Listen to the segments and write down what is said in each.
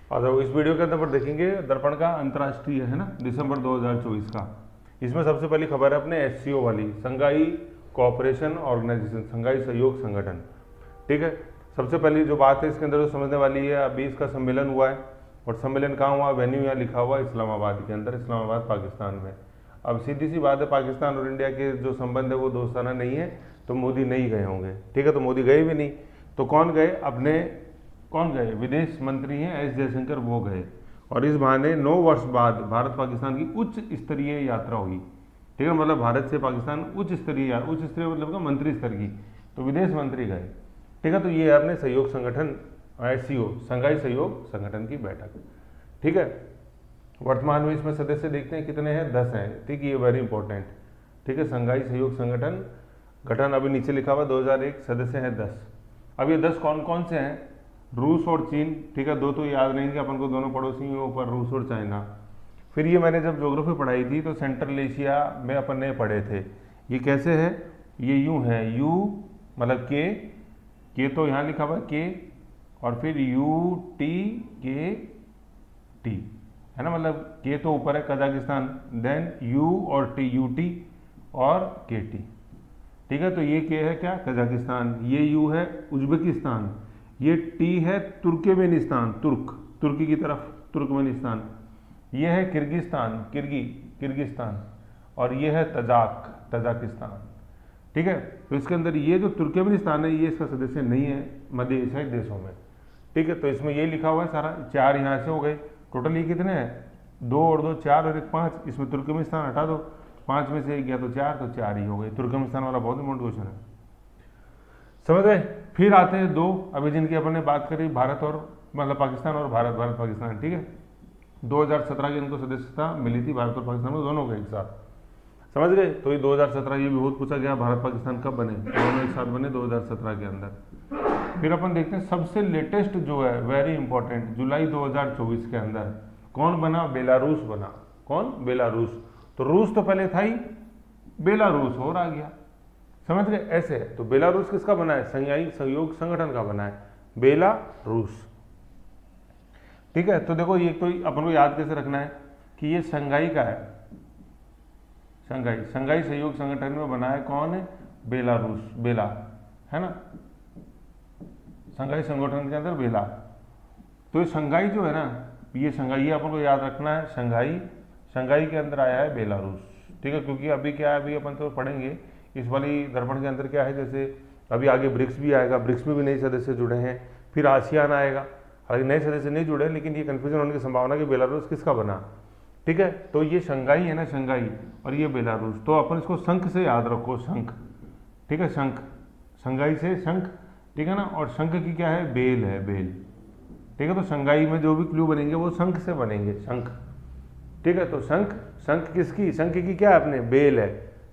और इस वीडियो के अंदर पर देखेंगे दर्पण का अंतर्राष्ट्रीय है ना, दिसंबर 2024 का। इसमें सबसे पहली खबर है अपने एससीओ वाली, संघाई कोऑपरेशन ऑर्गेनाइजेशन, संघाई सहयोग संगठन। ठीक है, सबसे पहली जो बात है इसके अंदर जो समझने वाली है, अभी इसका सम्मेलन हुआ है और सम्मेलन कहाँ हुआ, वेन्यू यहाँ लिखा हुआ है इस्लामाबाद के अंदर, इस्लामाबाद पाकिस्तान में। अब सीधी सी बात है, पाकिस्तान और इंडिया के जो संबंध है वो दोस्ताना नहीं है, तो मोदी नहीं गए होंगे। ठीक है, तो मोदी गए भी नहीं, तो कौन गए, अपने कौन गए, विदेश मंत्री हैं एस जयशंकर, वो गए। और इस बहाने 9 वर्ष बाद भारत पाकिस्तान की उच्च स्तरीय यात्रा हुई। ठीक है, मतलब भारत से पाकिस्तान उच्च स्तरीय मतलब का मंत्री स्तर की, तो विदेश मंत्री गए। ठीक है, तो ये है अपने सहयोग संगठन एससीओ, संघाई सहयोग संगठन की बैठक। ठीक है, वर्तमान में इसमें सदस्य देखते हैं कितने हैं, 10 हैं। ठीक है, ये वेरी इंपॉर्टेंट। ठीक है, संघाई सहयोग संगठन गठन अभी नीचे लिखा हुआ 2001, सदस्य हैं 10। अब ये 10 कौन कौन से हैं, रूस और चीन। ठीक है, दो तो याद रहेंगे अपन को, दोनों पड़ोसी हैं ऊपर, रूस और चाइना। फिर ये मैंने जब ज्योग्राफी पढ़ाई थी तो सेंट्रल एशिया में अपन ने पढ़े थे। ये कैसे है, ये यूं है, यू मतलब के तो यहाँ लिखा हुआ है के, और फिर यू टी के टी है ना, मतलब के तो ऊपर है कजाकिस्तान, देन यू और टी, यू टी और के टी। ठीक है, तो ये के है क्या, कजाकिस्तान, ये यू है उज्बेकिस्तान, ये टी है तुर्कमेनिस्तान, तुर्की की तरफ तुर्कमेनिस्तान, ये है किर्गिस्तान, किर्गिस्तान, और ये है तजाकिस्तान। ठीक है, तो इसके अंदर ये जो तुर्कमेनिस्तान है ये इसका सदस्य नहीं है मध्य एशियाई देशों में। ठीक है, तो इसमें ये लिखा हुआ है सारा, 4 यहाँ से हो गए, टोटल ये कितने हैं, 2 और 2 4 और 1 5, इसमें तुर्कमेनिस्तान हटा दो, 5 में से 1 गया तो 4, तो 4 ही हो गए। तुर्कमेनिस्तान वाला बहुत इंपॉर्टेंट क्वेश्चन है, समझ गए। फिर आते हैं 2, अभी जिनकी अपन ने बात करी, भारत और मतलब पाकिस्तान और भारत पाकिस्तान। ठीक है, 2017 की इनको सदस्यता मिली थी, भारत और पाकिस्तान में दोनों को एक साथ, समझ गए। तो ये 2017, ये भी बहुत पूछा गया, भारत पाकिस्तान कब बने, दोनों एक साथ बने 2017 के अंदर। फिर अपन देखते हैं सबसे लेटेस्ट जो है, वेरी इंपॉर्टेंट, जुलाई 2024 के अंदर कौन बना, बेलारूस बना। कौन, बेलारूस। तो रूस तो पहले था ही, बेलारूस और आ गया, समझ गए। ऐसे है, तो बेलारूस किसका बना है, संघाई सहयोग संगठन का बना है, बेलारूस। ठीक है, तो देखो ये तो अपन को याद कैसे रखना है कि ये संघाई का है, संघाई सहयोग संगठन में बना है कौन है, बेलारूस, बेला है ना, संघाई संगठन के अंदर बेला। तो ये संघाई जो है ना, ये संघाई अपन को याद रखना है, संघाई के अंदर आया है बेलारूस। ठीक है, क्योंकि अभी क्या है, अभी अपन तो पढ़ेंगे इस वाली दर्पण के अंदर क्या है, जैसे अभी आगे ब्रिक्स भी आएगा, ब्रिक्स में भी नए सदस्य जुड़े हैं, फिर आसियान आएगा, हालांकि नए सदस्य नहीं जुड़े, लेकिन ये कन्फ्यूजन होने की संभावना कि बेलारूस किसका बना। ठीक है, तो ये संघाई है ना, संघाई, और ये बेलारूस, तो अपन इसको शंख से याद रखो, शंख। ठीक है, शंख, संघाई से शंख, ठीक है ना, और शंख की क्या है, बेल है, बेल। ठीक है, तो संघाई में जो भी क्लू बनेंगे वो शंख से बनेंगे, शंख। ठीक है, तो शंख, शंख किसकी, शंख की क्या है अपने, बेल है।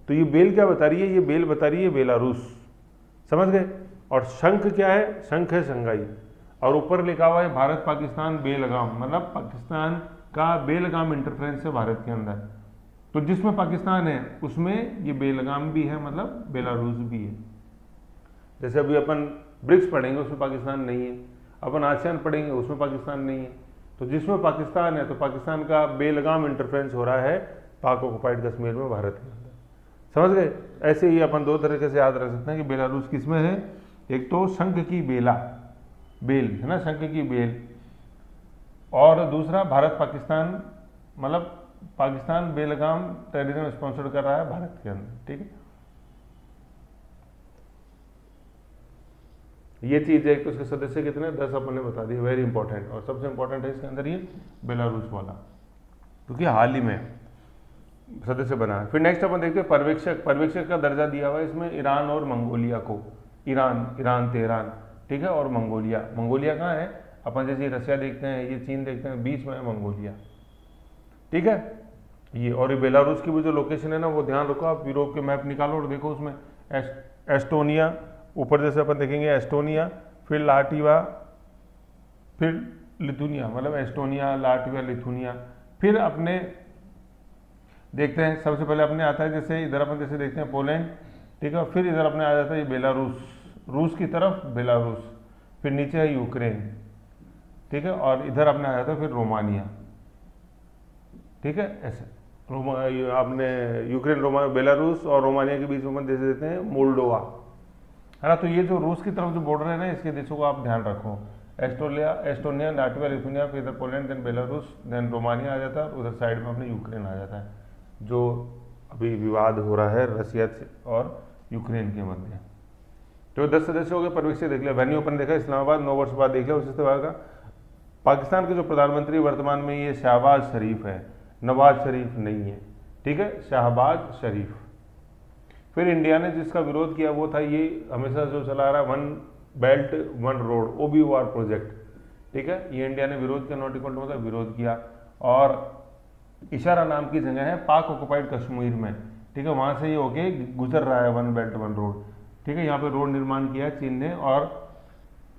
तो ये बेल क्या बता रही है, ये बेल बता रही है बेलारूस, समझ गए। और शंख क्या है, शंख है संघाई, और ऊपर लिखा हुआ है भारत पाकिस्तान बेलगाम, मतलब पाकिस्तान का बेलगाम इंटरफ्रेंस है भारत के अंदर। तो जिसमें पाकिस्तान है उसमें ये बेलगाम भी है, मतलब बेलारूस भी है। जैसे अभी अपन ब्रिक्स पढ़ेंगे उसमें पाकिस्तान नहीं है, अपन आसियान पढ़ेंगे उसमें पाकिस्तान नहीं है। तो जिसमें पाकिस्तान है तो पाकिस्तान का बेलगाम इंटरफ्रेंस हो रहा है पाक ऑक्युपाइड कश्मीर में, भारत के अंदर, समझ गए। ऐसे ही अपन 2 तरीके से याद रख सकते हैं कि बेलारूस किसमें है, एक तो शंख की बेला, बेल है ना, शंख की बेल, और दूसरा भारत पाकिस्तान, मतलब पाकिस्तान बेलगाम टेररिज्म स्पॉन्सर कर रहा है भारत के अंदर। ठीक है, ये चीज है। एक तो इसके सदस्य कितने, 10 अपन ने बता दिए, वेरी इंपॉर्टेंट। और सबसे इंपॉर्टेंट है इसके अंदर ये बेलारूस वाला, क्योंकि हाल ही में सदस्य बना है। फिर नेक्स्ट अपन देखते हैं पर्यवेक्षक, पर्यवेक्षक का दर्जा दिया हुआ है इसमें ईरान और मंगोलिया को, ईरान तेहरान, ठीक है, और मंगोलिया, मंगोलिया कहाँ है, अपन जैसे रसिया देखते हैं, ये चीन देखते हैं, बीच में है मंगोलिया। ठीक है, ये और ये बेलारूस की भी जो लोकेशन है ना वो ध्यान रखो आप, यूरोप के मैप निकालो और देखो उसमें एस्टोनिया, ऊपर जैसे अपन देखेंगे एस्टोनिया, फिर लाटविया, फिर लिथुनिया, मतलब एस्टोनिया, लाटविया, लिथुनिया। फिर अपने देखते हैं सबसे पहले अपने आता है जैसे इधर अपन जैसे देखते हैं पोलैंड, ठीक है, फिर इधर अपने आ जाता है ये बेलारूस, रूस की तरफ बेलारूस, फिर नीचे है यूक्रेन। ठीक है, और इधर आपने आ जाता है फिर रोमानिया, ठीक है, ऐसे ये आपने यूक्रेन, बेलारूस और रोमानिया के बीच में अपन देश देते हैं मोल्डोवा, है ना। तो ये जो रूस की तरफ जो बॉर्डर है ना, इसके देशों को आप ध्यान रखो, एस्टोनिया, लाटविया, लिथुनिया, फिर इधर Poland, then Belarus, then Romania आ जाता है, उधर साइड में अपने यूक्रेन आ जाता है, जो अभी विवाद हो रहा है रसिया और यूक्रेन के मध्य। तो 10 सदस्य हो गए, परिवेश देख लिया, वेन्यू अपन देखा इस्लामाबाद, 9 वर्ष बाद देख लिया उसी तरह का। पाकिस्तान के जो प्रधानमंत्री वर्तमान में ये शहबाज शरीफ है, नवाज शरीफ नहीं है, ठीक है, शहबाज शरीफ। फिर इंडिया ने जिसका विरोध किया वो था ये हमेशा जो चला रहा one belt one road, OBOR project, ठीक है, ये इंडिया ने विरोध किया, नॉट इक्वल टू मतलब विरोध किया। और इशारा नाम की जगह है पाक ऑक्युपाइड कश्मीर में, ठीक है, वहां से ये होके गुजर रहा है वन बेल्ट वन रोड, ठीक है, यहाँ पे रोड निर्माण किया चीन ने। और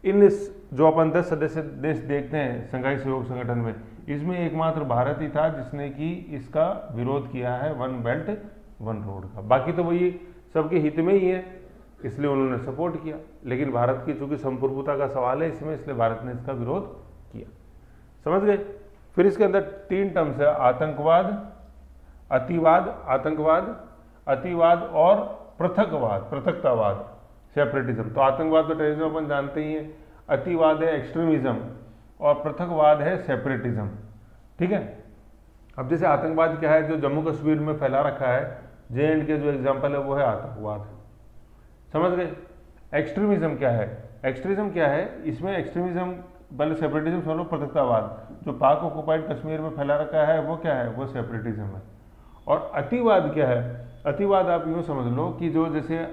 इन जो अपन 10 सदस्य देश देखते हैं शंघाई सहयोग संगठन में, इसमें एकमात्र भारत ही था जिसने कि इसका विरोध किया है वन बेल्ट वन रोड का। बाकी तो वही सबके हित में ही है, इसलिए उन्होंने सपोर्ट किया, लेकिन भारत की चूंकि संप्रभुता का सवाल है इसमें, इसलिए भारत ने इसका विरोध किया। समझ गए। फिर इसके अंदर 3 टर्म्स है, आतंकवाद, अतिवाद और पृथकतावाद, सेपरेटिज्म। तो आतंकवाद तो टेररिज्म अपन जानते ही हैं, अतिवाद है एक्सट्रीमिज्म और पृथकवाद है सेपरेटिज्म, ठीक है। अब जैसे आतंकवाद क्या है, जो जम्मू कश्मीर में फैला रखा है, JNK के जो एग्जाम्पल है वो है आतंकवाद, समझ गए। एक्सट्रीमिज्म क्या है, इसमें एक्सट्रीमिज्म पहले सेपरेटिज्म सुनो, पृथकतावाद जो पाक ऑक्युपाइड कश्मीर में फैला रखा है वो क्या है, वो सेपरेटिज्म है। और अतिवाद क्या है, अतिवाद आप यूँ समझ लो कि जो जैसे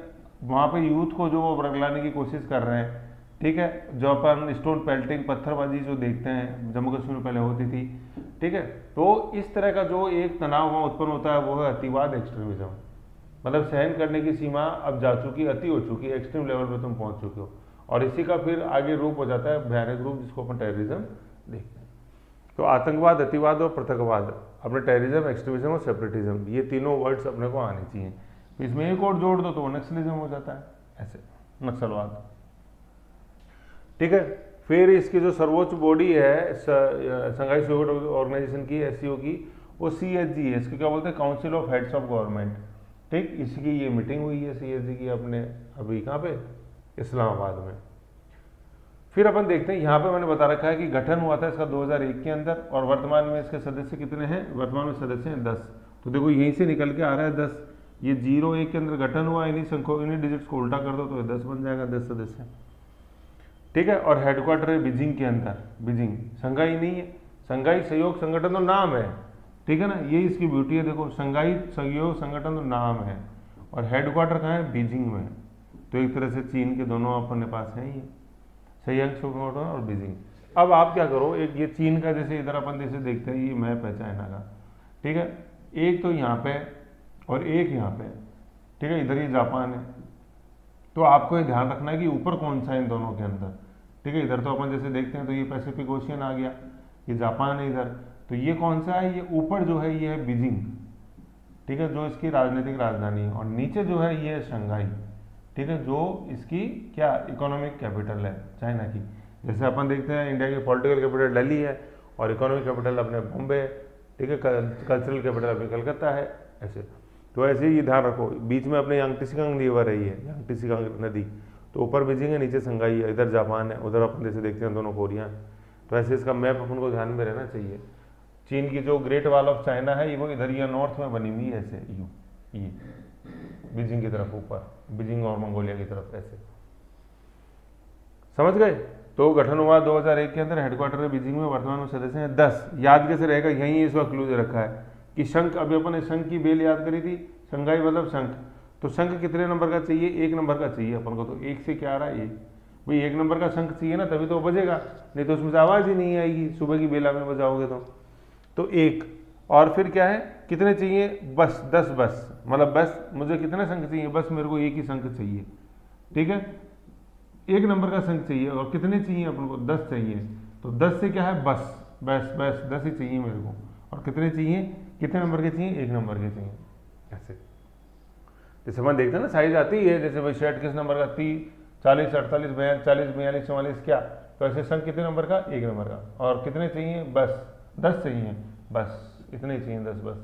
वहाँ पे यूथ को जो वो बरगलाने की कोशिश कर रहे हैं, ठीक है, जो अपन स्टोन पेल्टिंग पत्थरबाजी जो देखते हैं जम्मू कश्मीर में पहले होती थी, ठीक है, तो इस तरह का जो एक तनाव वहाँ उत्पन्न होता है वो है अतिवाद एक्सट्रीमिज्म। मतलब सहन करने की सीमा अब जा चुकी, अति हो चुकी, एक्सट्रीम लेवल पे तुम पहुँच चुके हो, और इसी का फिर आगे रूप हो जाता है भयानक रूप जिसको अपन टेररिज्म देखते हैं। तो आतंकवाद, अतिवाद और पृथकवाद, अपने टेररिज्म, एक्सट्रीमिज्म और सेपरेटिज्म, ये तीनों वर्ड्स अपने को आने चाहिए। इसमें एक और जोड़ दो तो वो नक्सलिज्म हो जाता है, ऐसे नक्सलवाद, ठीक है। फिर इसकी जो सर्वोच्च बॉडी है शंघाई सहयोग ऑर्गेनाइजेशन की, SCO की, वो CHG है, इसको क्या बोलते हैं, council of heads of government, ठीक। इसकी ये मीटिंग हुई है CHG की अपने अभी कहाँ पे, इस्लामाबाद में। फिर अपन देखते हैं, यहाँ पे मैंने बता रखा है कि गठन हुआ था इसका 2001 के अंदर, और वर्तमान में इसके सदस्य कितने हैं, वर्तमान में सदस्य हैं 10। तो देखो यहीं से निकल के आ रहा है 10, ये 01 के अंदर गठन हुआ, इन्हीं डिजिट्स को उल्टा कर दो तो ये 10 बन जाएगा, 10 सदस्य, ठीक है। और हेडक्वार्टर है बीजिंग के अंदर, बीजिंग, शंघाई नहीं है, शंघाई सहयोग संगठन तो नाम है, ठीक है ना, ये इसकी ब्यूटी है, देखो शंघाई सहयोग संगठन तो नाम है और हेडक्वार्टर कहाँ है, बीजिंग में। तो एक तरह से चीन के दोनों अपने पास हैं ही, सहयोग संगठन और बीजिंग। अब आप क्या करो, एक ये चीन का जैसे इधर अपन जैसे देखते हैं ये मैप है चाइना का, ठीक है, एक तो यहाँ पे और एक यहाँ पे, ठीक है, इधर ही जापान है। तो आपको ये ध्यान रखना है कि ऊपर कौन सा है इन दोनों के अंदर, ठीक है। इधर तो अपन जैसे देखते हैं तो ये पैसिफिक ओशियन आ गया, ये जापान है इधर, तो ये कौन सा है, ये ऊपर जो है ये है बीजिंग, ठीक है, जो इसकी राजनीतिक राजधानी है, और नीचे जो है ये है शंघाई, ठीक है, जो इसकी क्या इकोनॉमिक कैपिटल है चाइना की। जैसे अपन देखते हैं इंडिया की पॉलिटिकल कैपिटल दिल्ली है और इकोनॉमिक कैपिटल अपने बॉम्बे है, ठीक है, कल्चरल कैपिटल अपने कलकत्ता है, ऐसे। तो ऐसे ही ध्यान रखो, बीच में अपने यांगत्से रिवर रही है, यांगत्से नदी, तो ऊपर बीजिंग है, नीचे शंघाई है, इधर जापान है, उधर अपन जैसे देखते हैं दोनों कोरिया। तो ऐसे इसका मैप अपन को ध्यान में रहना चाहिए। चीन की जो ग्रेट वॉल ऑफ चाइना है ये वो इधर ये नॉर्थ में बनी हुई है, ऐसे ये बीजिंग की तरफ ऊपर, बीजिंग और मंगोलिया की तरफ, ऐसे समझ गए। तो गठन हुआ 2001 के अंदर, हेडक्वार्टर है बीजिंग में, वर्तमान में सदस्य हैं 10। याद कैसे रहेगा, यहीं इसका क्लू दे रखा है कि शंख, अभी अपन ने शंख की बेल याद करी थी, शंघाई मतलब शंख, तो शंख कितने नंबर का चाहिए, 1 नंबर का चाहिए अपन को। तो 1 से क्या आ रहा है, ये भाई 1 नंबर का शंख चाहिए ना, तभी तो बजेगा, नहीं तो उसमें से आवाज़ ही नहीं आएगी, सुबह की बेला में बजाओगे तो 1। और फिर क्या है, कितने चाहिए, बस 10, बस मतलब बस मुझे कितने शंख चाहिए, बस मेरे को 1 ही शंख चाहिए, ठीक है, 1 नंबर का शंख चाहिए। और कितने चाहिए अपन को, 10 चाहिए। तो 10 से क्या है, बस 10 ही चाहिए मेरे को। और कितने चाहिए, कितने नंबर के चाहिए, 1 नंबर के चाहिए, ऐसे। जैसे अपन देखते हैं ना साइज आती है, जैसे भाई शर्ट किस नंबर का, 30, 40, 48, 42, 44, 44, 44, क्या तो ऐसे शंख कितने नंबर का, 1 नंबर का, और कितने चाहिए, बस 10 चाहिए, बस इतने ही चाहिए 10 बस।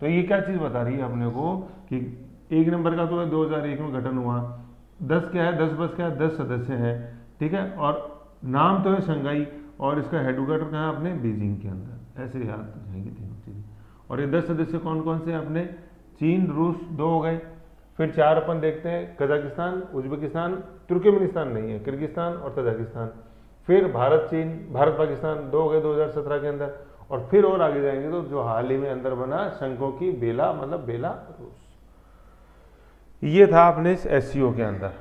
तो ये क्या चीज़ बता रही है अपने को कि 1 नंबर का तो 2001 में गठन हुआ, 10 क्या है, 10 बस क्या है, 10 सदस्य हैं, ठीक है, और नाम तो है शंघाई, और इसका हेडक्वार्टर कहाँ है, अपने बीजिंग के अंदर। ऐसे याद रहेंगे तीनों चीज़ें। और ये 10 सदस्य कौन कौन से हैं अपने, चीन, रूस 2 हो गए, फिर 4 अपन देखते हैं, कजाकिस्तान, उज्बेकिस्तान, तुर्कमेनिस्तान नहीं है, किर्गिस्तान और तजाकिस्तान, फिर भारत चीन, भारत पाकिस्तान 2 हो गए 2017 के अंदर, और फिर और आगे जाएंगे तो जो हाल ही में अंदर बना शंखों की बेला, मतलब बेला रूस। ये था अपने इस एससीओ के अंदर,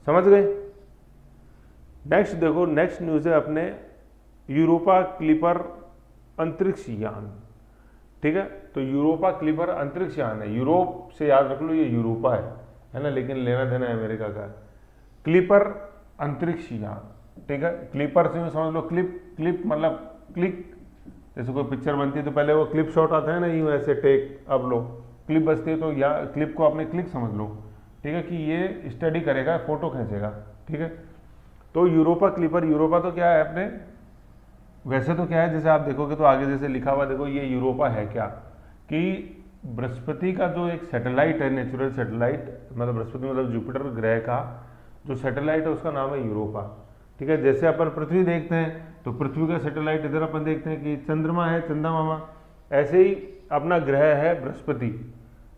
समझ गए। नेक्स्ट देखो, नेक्स्ट न्यूज है अपने यूरोपा क्लिपर अंतरिक्ष यान, ठीक है। तो यूरोपा क्लिपर अंतरिक्ष यान है, यूरोप से याद रख लो ये यूरोपा है ना, लेकिन लेना देना है अमेरिका का। क्लिपर अंतरिक्ष यान, ठीक है। क्लिपर से समझ लो क्लिप मतलब क्लिक, जैसे कोई पिक्चर बनती है तो पहले वो क्लिप शॉट आता है ना, यूँ ऐसे टेक, अब लो क्लिप बजती है तो या क्लिप को आपने क्लिक समझ लो, ठीक है, कि ये स्टडी करेगा, फोटो खींचेगा, ठीक है। तो यूरोपा क्लिपर, यूरोपा तो क्या है अपने, वैसे तो क्या है, जैसे आप देखोगे तो आगे जैसे लिखा हुआ, देखो ये यूरोपा है क्या, कि बृहस्पति का जो एक सैटेलाइट है, नेचुरल सैटेलाइट, मतलब बृहस्पति मतलब जुपिटर ग्रह का जो सैटेलाइट है उसका नाम है यूरोपा, ठीक है। जैसे अपन पृथ्वी देखते हैं तो पृथ्वी का सैटेलाइट इधर अपन देखते हैं कि चंद्रमा है, चंदा मामा, ऐसे ही अपना ग्रह है बृहस्पति,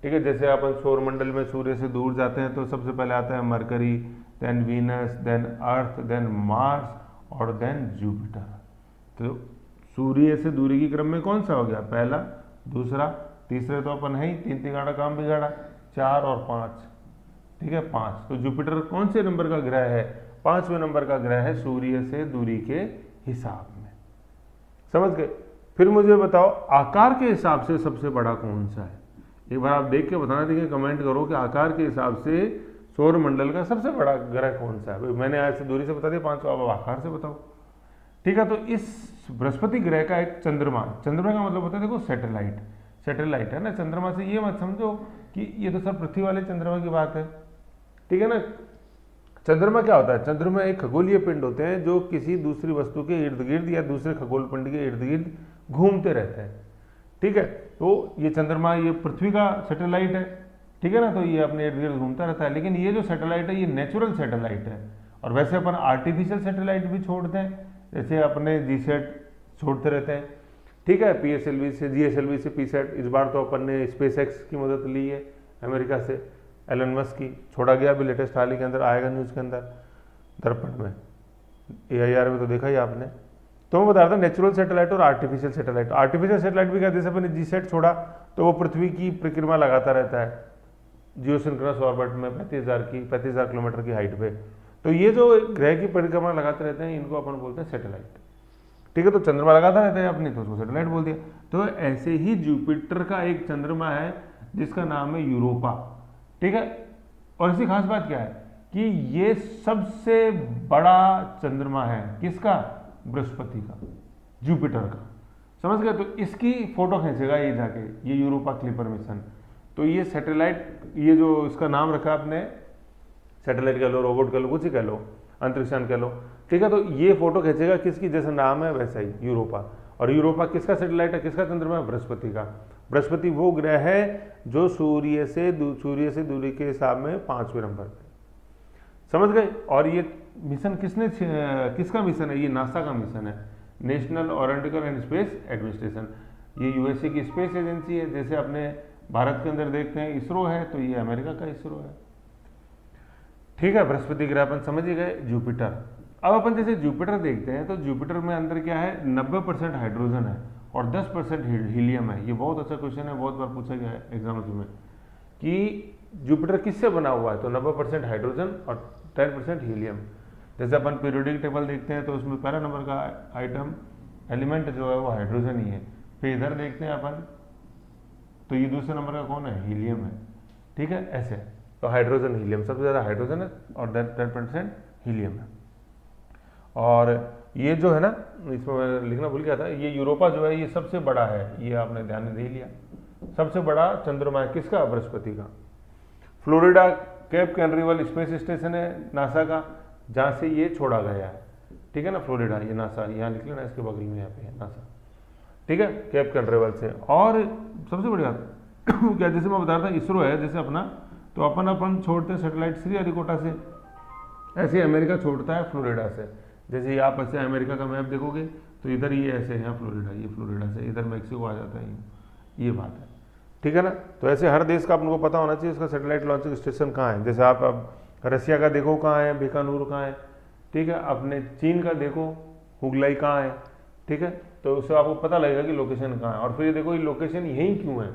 ठीक है। जैसे अपन सौरमंडल में सूर्य से दूर जाते हैं तो सबसे पहले आता है मरकरी, देन वीनस, देन अर्थ, देन मार्स और देन जुपिटर। तो सूर्य से दूरी की क्रम में कौन सा हो गया, पहला, दूसरा, तीसरे तो अपन है ही, 3 तिगाड़ा काम बिगाड़ा, 4 और 5, ठीक है, 5। तो जुपिटर कौन से नंबर का ग्रह है, 5वें नंबर का ग्रह है सूर्य से दूरी के हिसाब में, समझ गए। फिर मुझे बताओ आकार के हिसाब से सबसे बड़ा कौन सा है, एक बार आप देख के बताना, देखिए कमेंट करो कि आकार के हिसाब से सौर मंडल का सबसे बड़ा ग्रह कौन सा है। मैंने आज से दूरी से बता दिया 500, अब आकार से बताओ, ठीक है। तो इस बृहस्पति ग्रह का एक चंद्रमा, चंद्रमा का मतलब होता है देखो सैटेलाइट, सैटेलाइट है ना। चंद्रमा से ये मत समझो कि ये तो सब पृथ्वी वाले चंद्रमा की बात है, ठीक है ना। चंद्रमा क्या होता है, चंद्रमा एक खगोलीय पिंड होते हैं जो किसी दूसरी वस्तु के इर्द गिर्द या दूसरे खगोल पिंड के इर्द गिर्द घूमते रहते हैं, ठीक है। तो ये चंद्रमा ये पृथ्वी का सैटेलाइट है, ठीक है ना, तो ये अपने इर्द गिर्द घूमता रहता है। लेकिन ये जो सैटेलाइट है ये नेचुरल सैटेलाइट है, और वैसे अपन आर्टिफिशियल सैटेलाइट भी छोड़ते हैं, जैसे अपने जीसैट छोड़ते रहते हैं, ठीक है, पीएसएलवी से, जीएसएलवी से पीसैट। इस बार तो अपन ने स्पेस एक्स की मदद ली है अमेरिका से, एलन मस्क की, छोड़ा गया अभी लेटेस्ट हाल ही के अंदर, आएगा न्यूज़ के अंदर, दर्पण में, AIR में तो देखा ही आपने। तो मैं बता रहा था नेचुरल सैटेलाइट और आर्टिफिशियल सैटेलाइट। आर्टिफिशियल सैटेलाइट भी क्या, जैसे अपने जीसैट छोड़ा तो वो पृथ्वी की परिक्रमा लगाता रहता है जियोसिंक्रोनस ऑर्बिट में 35,000 किलोमीटर की हाइट पे। तो ये जो ग्रह की परिक्रमा लगाते रहते हैं इनको अपन बोलते हैं सैटेलाइट, ठीक है। तो चंद्रमा लगाता रहता है अपनी, तो उसको सैटेलाइट बोल दिया। तो ऐसे ही जुपिटर का एक चंद्रमा है जिसका नाम है यूरोपा, ठीक है। और इसकी खास बात क्या है कि ये सबसे बड़ा चंद्रमा है, किसका, बृहस्पति का, जुपिटर का, समझ गए। तो इसकी फोटो खींचेगा ये जाके, ये यूरोपा क्लिपर मिशन। तो ये सैटेलाइट, ये जो इसका नाम रखा आपने, सैटेलाइट कह लो, रोबोट कह लो, कुछ ही कह लो, अंतरिक्षयान कह लो, ठीक है। तो ये फोटो खींचेगा किसकी, जैसा नाम है वैसा ही, यूरोपा। और यूरोपा किसका सैटेलाइट है, किसका चंद्रमा है, बृहस्पति का। बृहस्पति वो ग्रह है जो सूर्य से दूरी के हिसाब में 5वें नंबर पे, समझ गए। और ये मिशन किसका मिशन है, ये नासा का मिशन है, national aeronautical and space administration. ये यूएसए की स्पेस एजेंसी है, जैसे अपने भारत के अंदर देखते हैं इसरो है, तो ये अमेरिका का इसरो है, ठीक है। बृहस्पति ग्रह अपन समझ ही गए। जुपिटर, अब अपन जैसे जुपिटर देखते हैं तो जुपिटर में अंदर क्या है, 90% हाइड्रोजन है और 10% हीलियम है। ये बहुत अच्छा क्वेश्चन है, बहुत बार पूछा गया है एग्जाम्स में कि जुपिटर किससे बना हुआ है, तो 90% हाइड्रोजन और 10% हीलियम। जैसे अपन पीरियोडिक टेबल देखते हैं तो उसमें पहला नंबर का आइटम एलिमेंट जो है वो हाइड्रोजन ही है। फिर इधर देखते हैं अपन तो ये दूसरे नंबर का कौन है, हीलियम है, ठीक है, ऐसे। तो हाइड्रोजन हीलियम, सबसे ज़्यादा हाइड्रोजन है और 10% हीलियम है। और ये जो है ना, इसमें मैं लिखना भूल गया था, ये यूरोपा जो है ये सबसे बड़ा है, ये आपने ध्यान में दे लिया, सबसे बड़ा चंद्रमा है किसका, बृहस्पति का। फ्लोरिडा केप कैनरीवल स्पेस स्टेशन है नासा का, जहाँ से ये छोड़ा गया है, ठीक है ना, फ्लोरिडा, ये नासा यहाँ लिख लेना, इसके बगल में यहाँ पे है नासा, ठीक है, केप कैडरेवल से। और सबसे बड़ी बात क्या, जैसे मैं बता रहा था इसरो है जैसे अपना, तो अपन छोड़ते हैं सैटेलाइट श्रीहरिकोटा से, ऐसे अमेरिका छोड़ता है फ्लोरिडा से। जैसे आप ऐसे अमेरिका का मैप देखोगे तो इधर ये ऐसे है फ्लोरिडा, ये फ्लोरिडा से इधर मैक्सिको आ जाता है, ये बात है, ठीक है ना। तो ऐसे हर देश का अपन को पता होना चाहिए उसका सैटेलाइट लॉन्चिंग स्टेशन कहाँ है। जैसे आप अब रसिया का देखो कहाँ है, बीकानूर कहाँ है, ठीक है, अपने चीन का देखो हुगलाई कहाँ है, ठीक है, तो उससे आपको पता लगेगा कि लोकेशन कहाँ है। और फिर ये देखो ये लोकेशन यहीं क्यों है,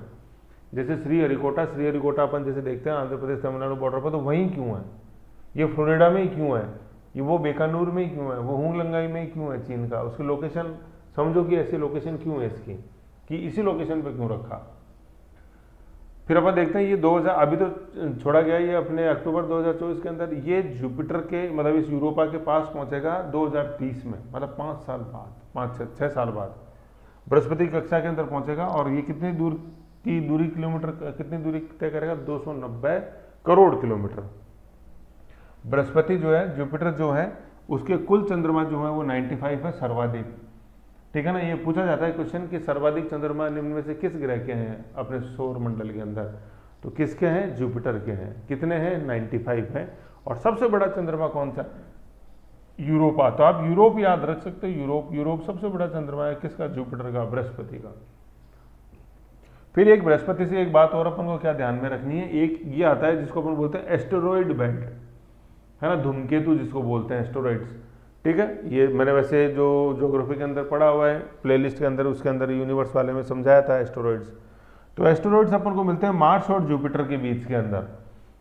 जैसे श्रीहरिकोटा अपन जैसे देखते हैं आंध्र प्रदेश तमिलनाडु बॉर्डर पर, तो वहीं क्यों है, ये फ्लोरिडा में ही क्यों है, ये वो बीकानूर में ही क्यों है, वो हुंगलंगाई में ही क्यों है चीन का, उसकी लोकेशन समझो कि ऐसी लोकेशन क्यों है इसकी, कि इसी लोकेशन पे क्यों रखा। फिर अपन देखते हैं ये 2000 अभी तो छोड़ा गया ये अपने अक्टूबर 2024 के अंदर, ये जुपिटर के मतलब इस यूरोपा के पास पहुंचेगा 2030 में, मतलब 5 साल बाद, 5-6 साल बाद बृहस्पति कक्षा के अंदर पहुंचेगा। और ये कितनी दूर की किलोमीटर, कितनी दूरी तय करेगा, 290 करोड़ किलोमीटर। बृहस्पति जो है, जुपिटर जो है, उसके कुल चंद्रमा जो है वो 95 है, सर्वाधिक, ठीक है ना। ये पूछा जाता है क्वेश्चन कि सर्वाधिक चंद्रमा निम्न में से किस ग्रह के हैं अपने सौर मंडल के अंदर, तो किसके हैं, जुपिटर के हैं। कितने हैं, 95 हैं। और सबसे बड़ा चंद्रमा कौन सा, यूरोपा। तो आप यूरोप याद रख सकते हो, यूरोप सबसे बड़ा चंद्रमा है किसका, जुपिटर का, बृहस्पति का। फिर एक बृहस्पति से एक बात और अपन को क्या ध्यान में रखनी है, एक ये आता है जिसको अपन बोलते हैं एस्टेरॉइड बेल्ट, है ना, धूमकेतु जिसको बोलते हैं एस्टेरॉइड्स, ठीक है। ये मैंने वैसे जो ज्योग्राफी के अंदर पढ़ा हुआ है प्लेलिस्ट के अंदर, उसके अंदर यूनिवर्स वाले में समझाया था एस्टेरॉइड्स। तो एस्टेरॉइड्स अपन को मिलते हैं मार्स और जुपिटर के बीच के अंदर।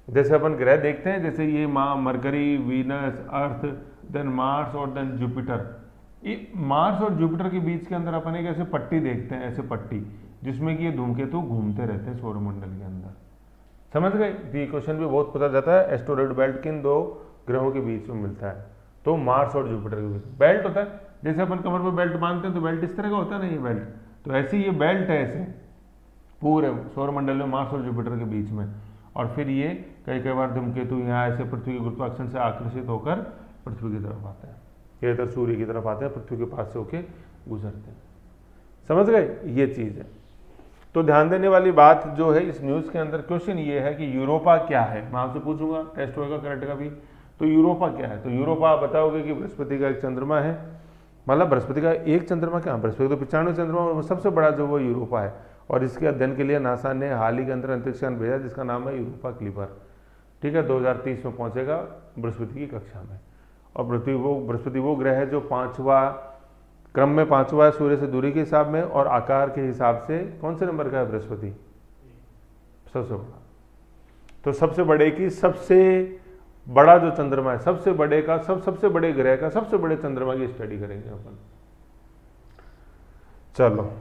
जैसे अपन ग्रह देखते हैं, जैसे ये मरकरी, वीनस, अर्थ, देन मार्स और देन जुपिटर। ये मार्स और जुपिटर के बीच के अंदर अपन एक ऐसे पट्टी देखते हैं, ऐसे पट्टी जिसमें कि ये धूमकेतु घूमते रहते हैं सौरमंडल के अंदर। समझ गए, ये क्वेश्चन भी बहुत पूछा जाता है, एस्टेरॉइड बेल्ट किन दो ग्रहों के बीच में मिलता है, तो मार्स और जुपिटर के बीच बेल्ट होता है। जैसे अपन कमर पर बेल्ट बांधते हैं तो बेल्ट इस तरह का होता है ना, ये बेल्ट, तो ऐसे ये बेल्ट है ऐसे पूरे सौरमंडल में मार्स और जुपिटर के बीच में। और फिर ये कई बार धूमकेतु यहाँ ऐसे पृथ्वी के गुरुत्वाकर्षण से आकर्षित होकर पृथ्वी की तरफ आते हैं, ये इधर सूर्य की तरफ आते हैं, पृथ्वी के पास से होके गुजरते हैं। समझ गए, ये चीज़ है। तो ध्यान देने वाली बात जो है इस न्यूज़ के अंदर, क्वेश्चन ये है कि यूरोपा क्या है, मैं आपसे पूछूंगा, टेस्ट होगा करंट का भी। तो यूरोपा क्या है, तो यूरोपा आप बताओगे कि बृहस्पति का एक चंद्रमा है, मतलब बृहस्पति का एक चंद्रमा, क्या बृहस्पति तो 95 चंद्रमा, और सबसे बड़ा जो वो यूरोपा है। और इसके अध्ययन के लिए नासा ने हाल ही के अंदर अंतरिक्ष यान भेजा जिसका नाम है यूरोपा क्लिपर, ठीक है, 2030 में पहुंचेगा बृहस्पति की कक्षा में। और बृहस्पति वो ग्रह है जो क्रम में पांचवा है सूर्य से दूरी के हिसाब में, और आकार के हिसाब से कौन से नंबर का है बृहस्पति, सबसे बड़ा। तो सबसे बड़े की सबसे बड़ा जो चंद्रमा है, सबसे बड़े का सबसे बड़े ग्रह का सबसे बड़े चंद्रमा की स्टडी करेंगे अपन। चलो,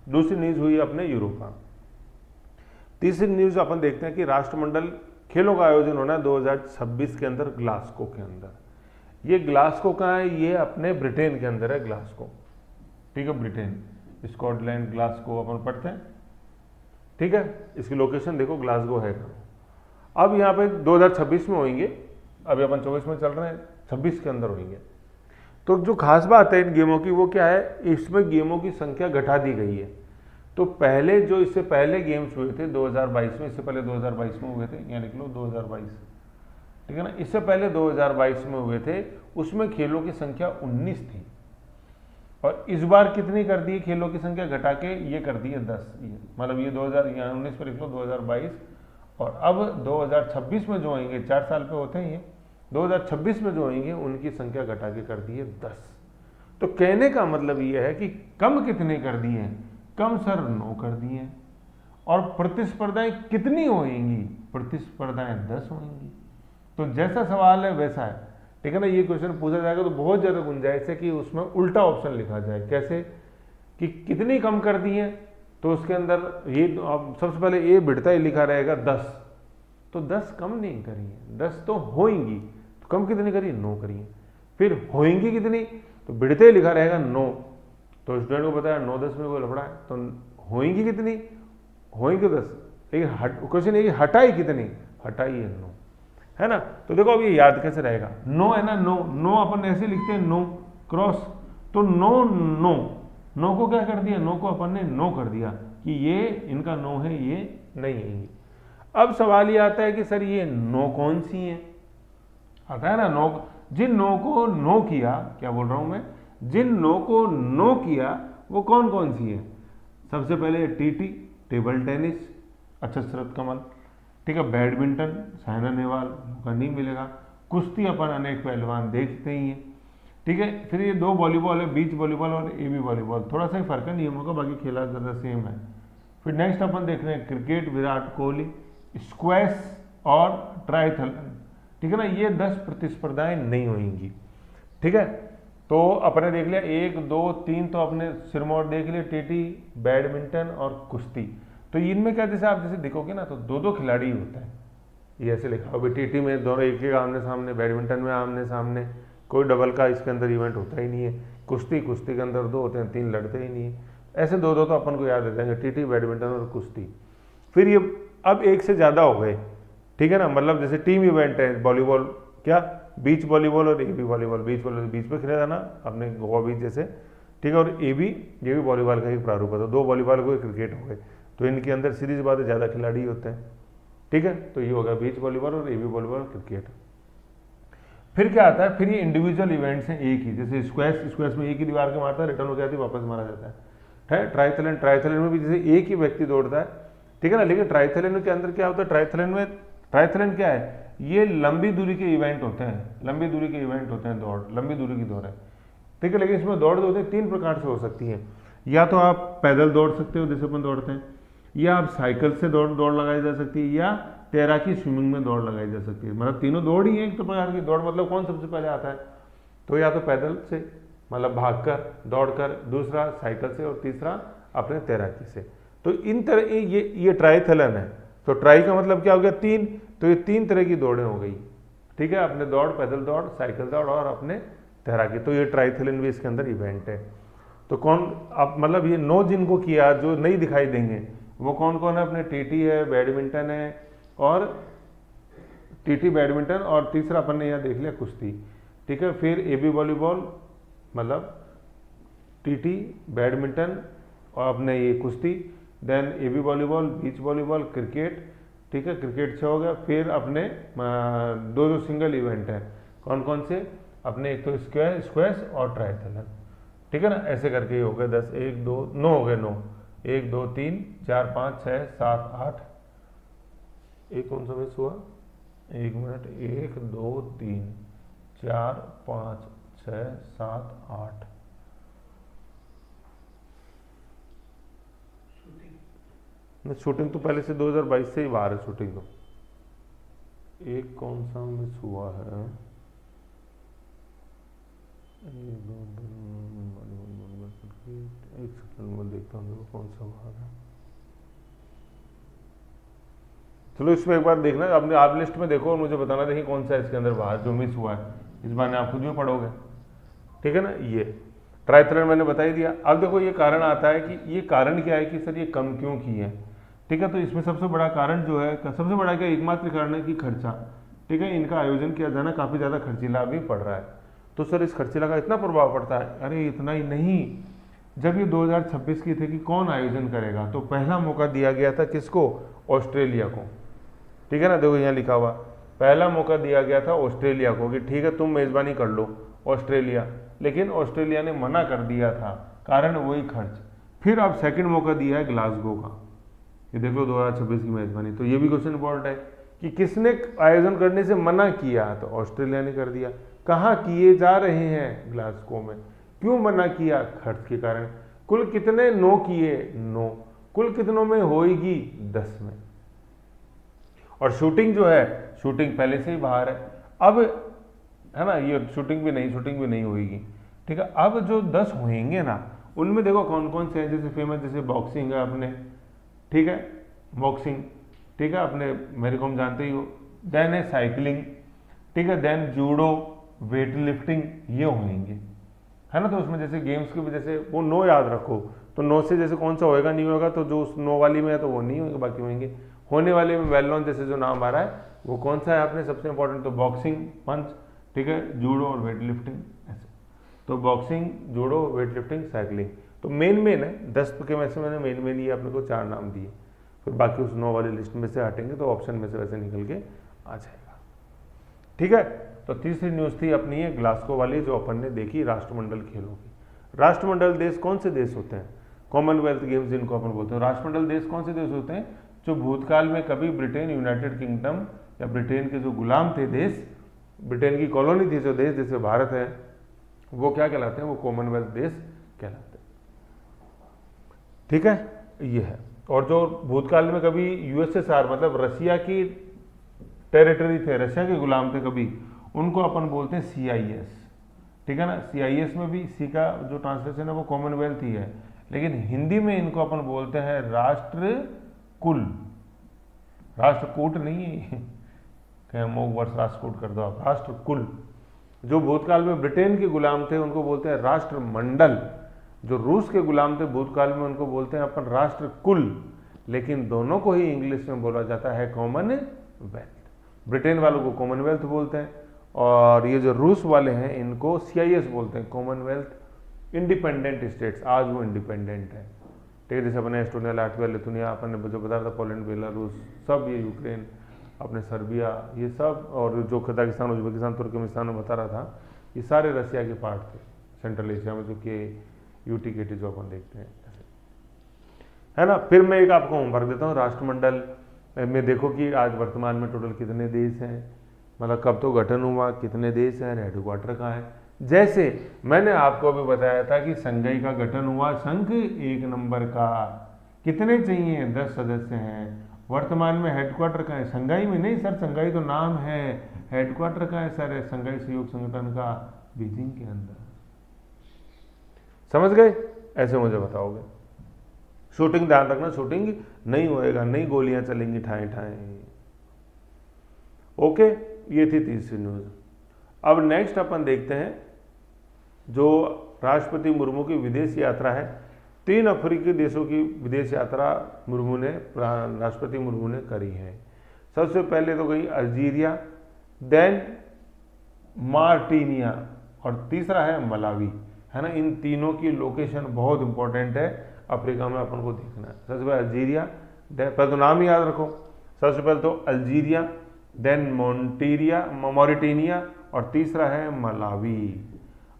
दूसरी न्यूज हुई अपने यूरोपा। तीसरी न्यूज अपन देखते हैं कि राष्ट्रमंडल खेलों का आयोजन होना है 2026 के अंदर ग्लासगो के अंदर। ये ग्लासगो कहाँ है, ये अपने ब्रिटेन के अंदर है ग्लासगो, ठीक है, ब्रिटेन, स्कॉटलैंड, ग्लासगो अपन पढ़ते हैं, ठीक है। इसकी लोकेशन देखो, ग्लासगो है। अब यहाँ पे 2026 में होंगे, अभी अपन 24 में चल रहे हैं, 26 के अंदर होंगे। तो जो खास बात है इन गेमों की वो क्या है, इसमें गेमों की संख्या घटा दी गई है। तो पहले जो इससे पहले गेम्स हुए थे 2022 में, इससे पहले 2022 में हुए थे, यहाँ लिख लो 2022, ठीक है ना, इससे पहले 2022 में हुए थे, उसमें खेलों की संख्या 19 थी। और इस बार कितनी कर दी खेलों की संख्या घटा के, ये कर दी है 10, मतलब ये 2019 पर लिख लो 2022, और अब 2026 में जो आएंगे, 4 साल पे होते हैं ये, 2026 में जो आएंगे उनकी संख्या घटा के कर दी है 10। तो कहने का मतलब ये है कि कम कितने कर दिए हैं, कम सर 9 कर दिए हैं। और प्रतिस्पर्धाएं कितनी होंगी, प्रतिस्पर्धाएं 10 होंगी। तो जैसा सवाल है वैसा है, ठीक है ना। ये क्वेश्चन पूछा जाएगा तो बहुत ज़्यादा गुंजाइश है कि उसमें उल्टा ऑप्शन लिखा जाए। कैसे कि कितनी कम कर दी है, तो उसके अंदर ये सबसे पहले ए बिड़ता ही लिखा रहेगा 10, तो 10 कम नहीं करी है, 10 तो होंगी, तो कम कितनी करी, 9 करी है। फिर होंगी कितनी, तो बिड़ते ही लिखा रहेगा 9, तो स्टूडेंट को बताया 9-10 में कोई लफड़ा है, तो होंगी कितनी, होंगी 10, लेकिन क्वेश्चन ये कि हटाई कितनी, हटाई है 9, है ना। तो देखो अब ये याद कैसे रहेगा, नो है ना, नो नो अपन ऐसे लिखते हैं, नो क्रॉस, तो नो नो, नो को क्या कर दिया, नो को अपन ने नो कर दिया कि ये इनका नो है, ये नहीं है ये। अब सवाल ये आता है कि सर ये नो कौन सी है, आता है ना नो, जिन नो को नो किया, क्या बोल रहा हूं मैं, जिन नो को नो किया वो कौन कौन सी है। सबसे पहले टीटी टेबल टेनिस, अक्षत कमल, ठीक है, बैडमिंटन साइना नेहवाल, मौका नहीं मिलेगा, कुश्ती अपन अनेक पहलवान देखते ही हैं, ठीक है। फिर ये दो वॉलीबॉल है, बीच वॉलीबॉल और एबी वॉलीबॉल, थोड़ा सा ही फर्क है नियमों का, बाकी खेला ज़्यादा सेम है। फिर नेक्स्ट अपन देख रहे हैं क्रिकेट विराट कोहली, स्क्वैश और ट्राइथलन, ठीक है ना, ये 10 प्रतिस्पर्धाएं नहीं होंगी, ठीक है। तो अपने देख लिया 1 2 3, तो अपने सिरमौर देख लिया, टीटी, बैडमिंटन और कुश्ती। तो इनमें क्या, जैसे आप जैसे देखोगे ना तो दो दो खिलाड़ी होता है, ये ऐसे लिखा हो, टीटी में दोनों एक एक आमने सामने, बैडमिंटन में आमने सामने, कोई डबल का इसके अंदर इवेंट होता ही नहीं है, कुश्ती के अंदर 2 होते हैं, 3 लड़ते ही नहीं है, ऐसे दो दो तो अपन को याद रह जाएंगे, टीटी बैडमिंटन और कुश्ती। फिर ये अब एक से ज़्यादा हो गए, ठीक है ना, मतलब जैसे टीम इवेंट है, वॉलीबॉल, क्या बीच वॉलीबॉल और एबी वॉलीबॉल, बीच वॉलीबॉल बीच पे खेला जाना अपने गोवा बीच जैसे, ठीक है, और एबी ये भी वॉलीबॉल का ही प्रारूप है, तो 2 वॉलीबॉल को क्रिकेट हो गए, तो इनके अंदर सीरीज बात है ज़्यादा खिलाड़ी होते हैं, ठीक है। तो ये होगा बीच वॉलीबॉल और एबी वॉलीबॉल क्रिकेट। फिर क्या आता है, फिर ये इंडिविजुअल इवेंट्स हैं एक ही, जैसे स्क्वैश में एक ही दीवार के मारता है, रिटर्न हो जाती है, वापस मारा जाता है। ट्राइथलन में भी जैसे एक ही व्यक्ति दौड़ता है, ठीक है ना, लेकिन ट्राइथलन के अंदर क्या होता है, ट्राइथलन क्या है, ये लंबी दूरी के इवेंट होते हैं, लंबी दूरी के इवेंट होते हैं, दौड़ लंबी दूरी की दौड़ है, ठीक है। लेकिन इसमें दौड़ होते हैं 3 प्रकार से हो सकती है, या तो आप पैदल दौड़ सकते हो जैसे अपन दौड़ते हैं, या आप साइकिल से दौड़ लगाई जा सकती है, या तैराकी स्विमिंग में दौड़ लगाई जा सकती है, मतलब तीनों दौड़ ही है एक तो प्रकार की दौड़। मतलब कौन सबसे पहले आता है, तो या तो पैदल से मतलब भागकर दौड़कर, दूसरा साइकिल से, और तीसरा अपने तैराकी से। तो इन तरह ये ट्राइथलन है, तो ट्राई का मतलब क्या हो गया 3, तो ये 3 तरह की दौड़ें हो गई, ठीक है, अपने दौड़, पैदल दौड़, साइकिल दौड़ और अपने तैराकी, तो ये ट्राइथलन भी इसके अंदर इवेंट है। तो कौन आप मतलब ये 9 जिनको किया जो नहीं दिखाई देंगे वो कौन कौन है, अपने टीटी है, बैडमिंटन है, और टीटी बैडमिंटन, और तीसरा अपन ने यहाँ देख लिया कुश्ती, ठीक है। फिर एबी वॉलीबॉल मतलब टीटी बैडमिंटन और अपने ये कुश्ती, then AB volleyball, beach volleyball, cricket, ठीक है, क्रिकेट से हो गया। फिर अपने 2 जो सिंगल इवेंट है कौन कौन से, अपने एक तो स्क्वैश और ट्राइथलन, ठीक है ना, ऐसे करके ही हो गए 10, 1 2 9 हो गए, 9 1 2 3 4 5 6 7 8, एक कौन सा मिस हुआ, 1 मिनट, 1 2 3 4 5 6 7 8, शूटिंग तो पहले से 2022 से ही बाहर है शूटिंग, तो एक कौन सा मिस हुआ है, एक सेकंड में देखता हूँ कौन सा भाग है। चलो इसमें एक बार देखना, आपने आप लिस्ट में देखो और मुझे बताना, देखिए कौन सा इसके अंदर बाहर जो मिस हुआ है, इस बार आप खुद भी पढ़ोगे, ठीक है ना। ये ट्राइथलन मैंने बता ही दिया। अब देखो ये कारण आता है कि ये कारण क्या है कि सर ये कम क्यों की है, ठीक है। तो इसमें सबसे बड़ा कारण जो है, सबसे बड़ा क्या एकमात्र कारण है कि खर्चा, ठीक है, इनका आयोजन किया जाना काफ़ी ज़्यादा खर्चीला भी पड़ रहा है। तो सर इस खर्चीला का इतना प्रभाव पड़ता है, अरे इतना ही नहीं, जब ये 2026 की थे कि कौन आयोजन करेगा, तो पहला मौका दिया गया था किसको, ऑस्ट्रेलिया को, ठीक है ना, देखो यहाँ लिखा हुआ, पहला मौका दिया गया था ऑस्ट्रेलिया को कि ठीक है तुम मेज़बानी कर लो ऑस्ट्रेलिया, लेकिन ऑस्ट्रेलिया ने मना कर दिया था, कारण वही खर्च। फिर अब सेकंड मौका दिया है ग्लासगो का, ये देख लो 2026 की मेज़बानी। तो ये भी क्वेश्चन इंपॉर्टेंट है कि किसने आयोजन करने से मना किया, तो ऑस्ट्रेलिया ने कर दिया। कहाँ किए जा रहे हैं, ग्लासगो में। क्यों मना किया, खर्च के कारण। कुल कितने 9 किए, 9, कुल कितनों में होएगी, 10 में। और शूटिंग जो है, शूटिंग पहले से ही बाहर है, अब है ना, ये शूटिंग भी नहीं होगी, ठीक है। अब जो 10 होंगे ना, उनमें देखो कौन कौन से हैं, जैसे फेमस, जैसे बॉक्सिंग है अपने, ठीक है, बॉक्सिंग, ठीक है, अपने मेरे को हम जानते ही हो। देन है साइकिलिंग, ठीक है, देन जूडो, वेट लिफ्टिंग, ये होंगे, है ना। तो उसमें जैसे गेम्स की वजह से वो 9 याद रखो, तो 9 से जैसे कौन सा होएगा नहीं होगा, तो जो उस 9 वाली में है तो वो नहीं होंगे, बाकी होंगे। होने वाले में वेल नॉन जैसे जो नाम आ रहा है वो कौन सा है आपने सबसे इंपॉर्टेंट, तो बॉक्सिंग, पंच, ठीक है, जूडो और वेट लिफ्टिंग ऐसे। तो boxing, judo, weight lifting, cycling, तो मेन है 10 के में से मैंने मेन ये आपने को 4 नाम दिए, फिर बाकी उस 9 वाली लिस्ट में से हटेंगे तो ऑप्शन में से वैसे निकल के आ जाएगा। ठीक है, तो तीसरी न्यूज़ थी अपनी ये ग्लासगो वाली जो अपन ने देखी राष्ट्रमंडल खेलों की। राष्ट्रमंडल देश कौन से देश होते हैं, कॉमनवेल्थ गेम्स जिनको अपन बोलते हैं। राष्ट्रमंडल देश कौन से देश होते हैं, जो भूतकाल में कभी ब्रिटेन, यूनाइटेड किंगडम या ब्रिटेन के जो गुलाम थे देश, ब्रिटेन की कॉलोनी थी जो देश, जैसे भारत है, वो क्या कहलाते हैं, वो कॉमनवेल्थ देश कहलाते हैं। ठीक है, ये है। और जो भूतकाल में कभी यूएसएसआर मतलब रशिया की टेरिटरी थे, रशिया के गुलाम थे कभी, उनको अपन बोलते हैं सीआईएस। ठीक है ना, सीआईएस में भी सी का जो ट्रांसलेशन है वो कॉमनवेल्थ ही है, लेकिन हिंदी में इनको अपन बोलते हैं राष्ट्र कुल, राष्ट्रकूट नहीं है, कहीं अमोघ वर्ष राष्ट्रकूट कर दो आप, राष्ट्र कुल। जो भूतकाल में ब्रिटेन के गुलाम थे उनको बोलते हैं राष्ट्रमंडल, जो रूस के गुलाम थे भूतकाल में उनको बोलते हैं अपन राष्ट्र कुल, लेकिन दोनों को ही इंग्लिश में बोला जाता है कॉमनवेल्थ। ब्रिटेन वालों को कॉमनवेल्थ बोलते हैं और ये जो रूस वाले हैं इनको सीआईएस बोलते हैं, कॉमनवेल्थ इंडिपेंडेंट स्टेट्स। आज वो इंडिपेंडेंट है। ठीक है, जैसे अपने एस्टोनिया, लाटविया, लिथुनिया, अपन ने जो बताया था, पोलैंड, बेलारूस, सब ये यूक्रेन, अपने सर्बिया, ये सब, और जो कजाकिस्तान, उज्बेकिस्तान, तुर्कमेनिस्तान में बता रहा था, ये सारे रशिया के पार्ट थे सेंट्रल एशिया में, जो कि यूटीकेटी जो अपन देखते हैं ऐसे, है ना। फिर मैं एक आपको होमवर्क देता हूँ, राष्ट्रमंडल में देखो कि आज वर्तमान में टोटल कितने देश हैं, मतलब कब तो गठन हुआ, कितने देश हैं, हेडक्वार्टर कहाँ है। जैसे मैंने आपको अभी बताया था कि संघाई का गठन हुआ संघ 1 नंबर का, कितने चाहिए, 10 सदस्य हैं। वर्तमान में हेडक्वार्टर कहाँ है, संघाई में नहीं सर, संघाई तो नाम है, हेडक्वार्टर कहाँ है सर, संघाई सहयोग संगठन का बीजिंग के अंदर। समझ गए, ऐसे मुझे बताओगे। शूटिंग ध्यान रखना, शूटिंग नहीं होएगा, नहीं गोलियां चलेंगी ठाए ठाए। ओके, ये थी तीसरी न्यूज। अब नेक्स्ट अपन देखते हैं जो राष्ट्रपति मुर्मू की विदेश यात्रा है। 3 अफ्रीकी देशों की विदेश यात्रा राष्ट्रपति मुर्मू ने करी है। सबसे पहले तो गई अल्जीरिया, देन मार्टिनिया और तीसरा है मलावी, है ना। इन तीनों की लोकेशन बहुत इंपॉर्टेंट है, अफ्रीका में अपन को देखना है। सबसे पहले अल्जीरिया, पहले तो नाम ही याद रखो, सबसे पहले तो अल्जीरिया, देन मॉरिटेनिया और तीसरा है मलावी।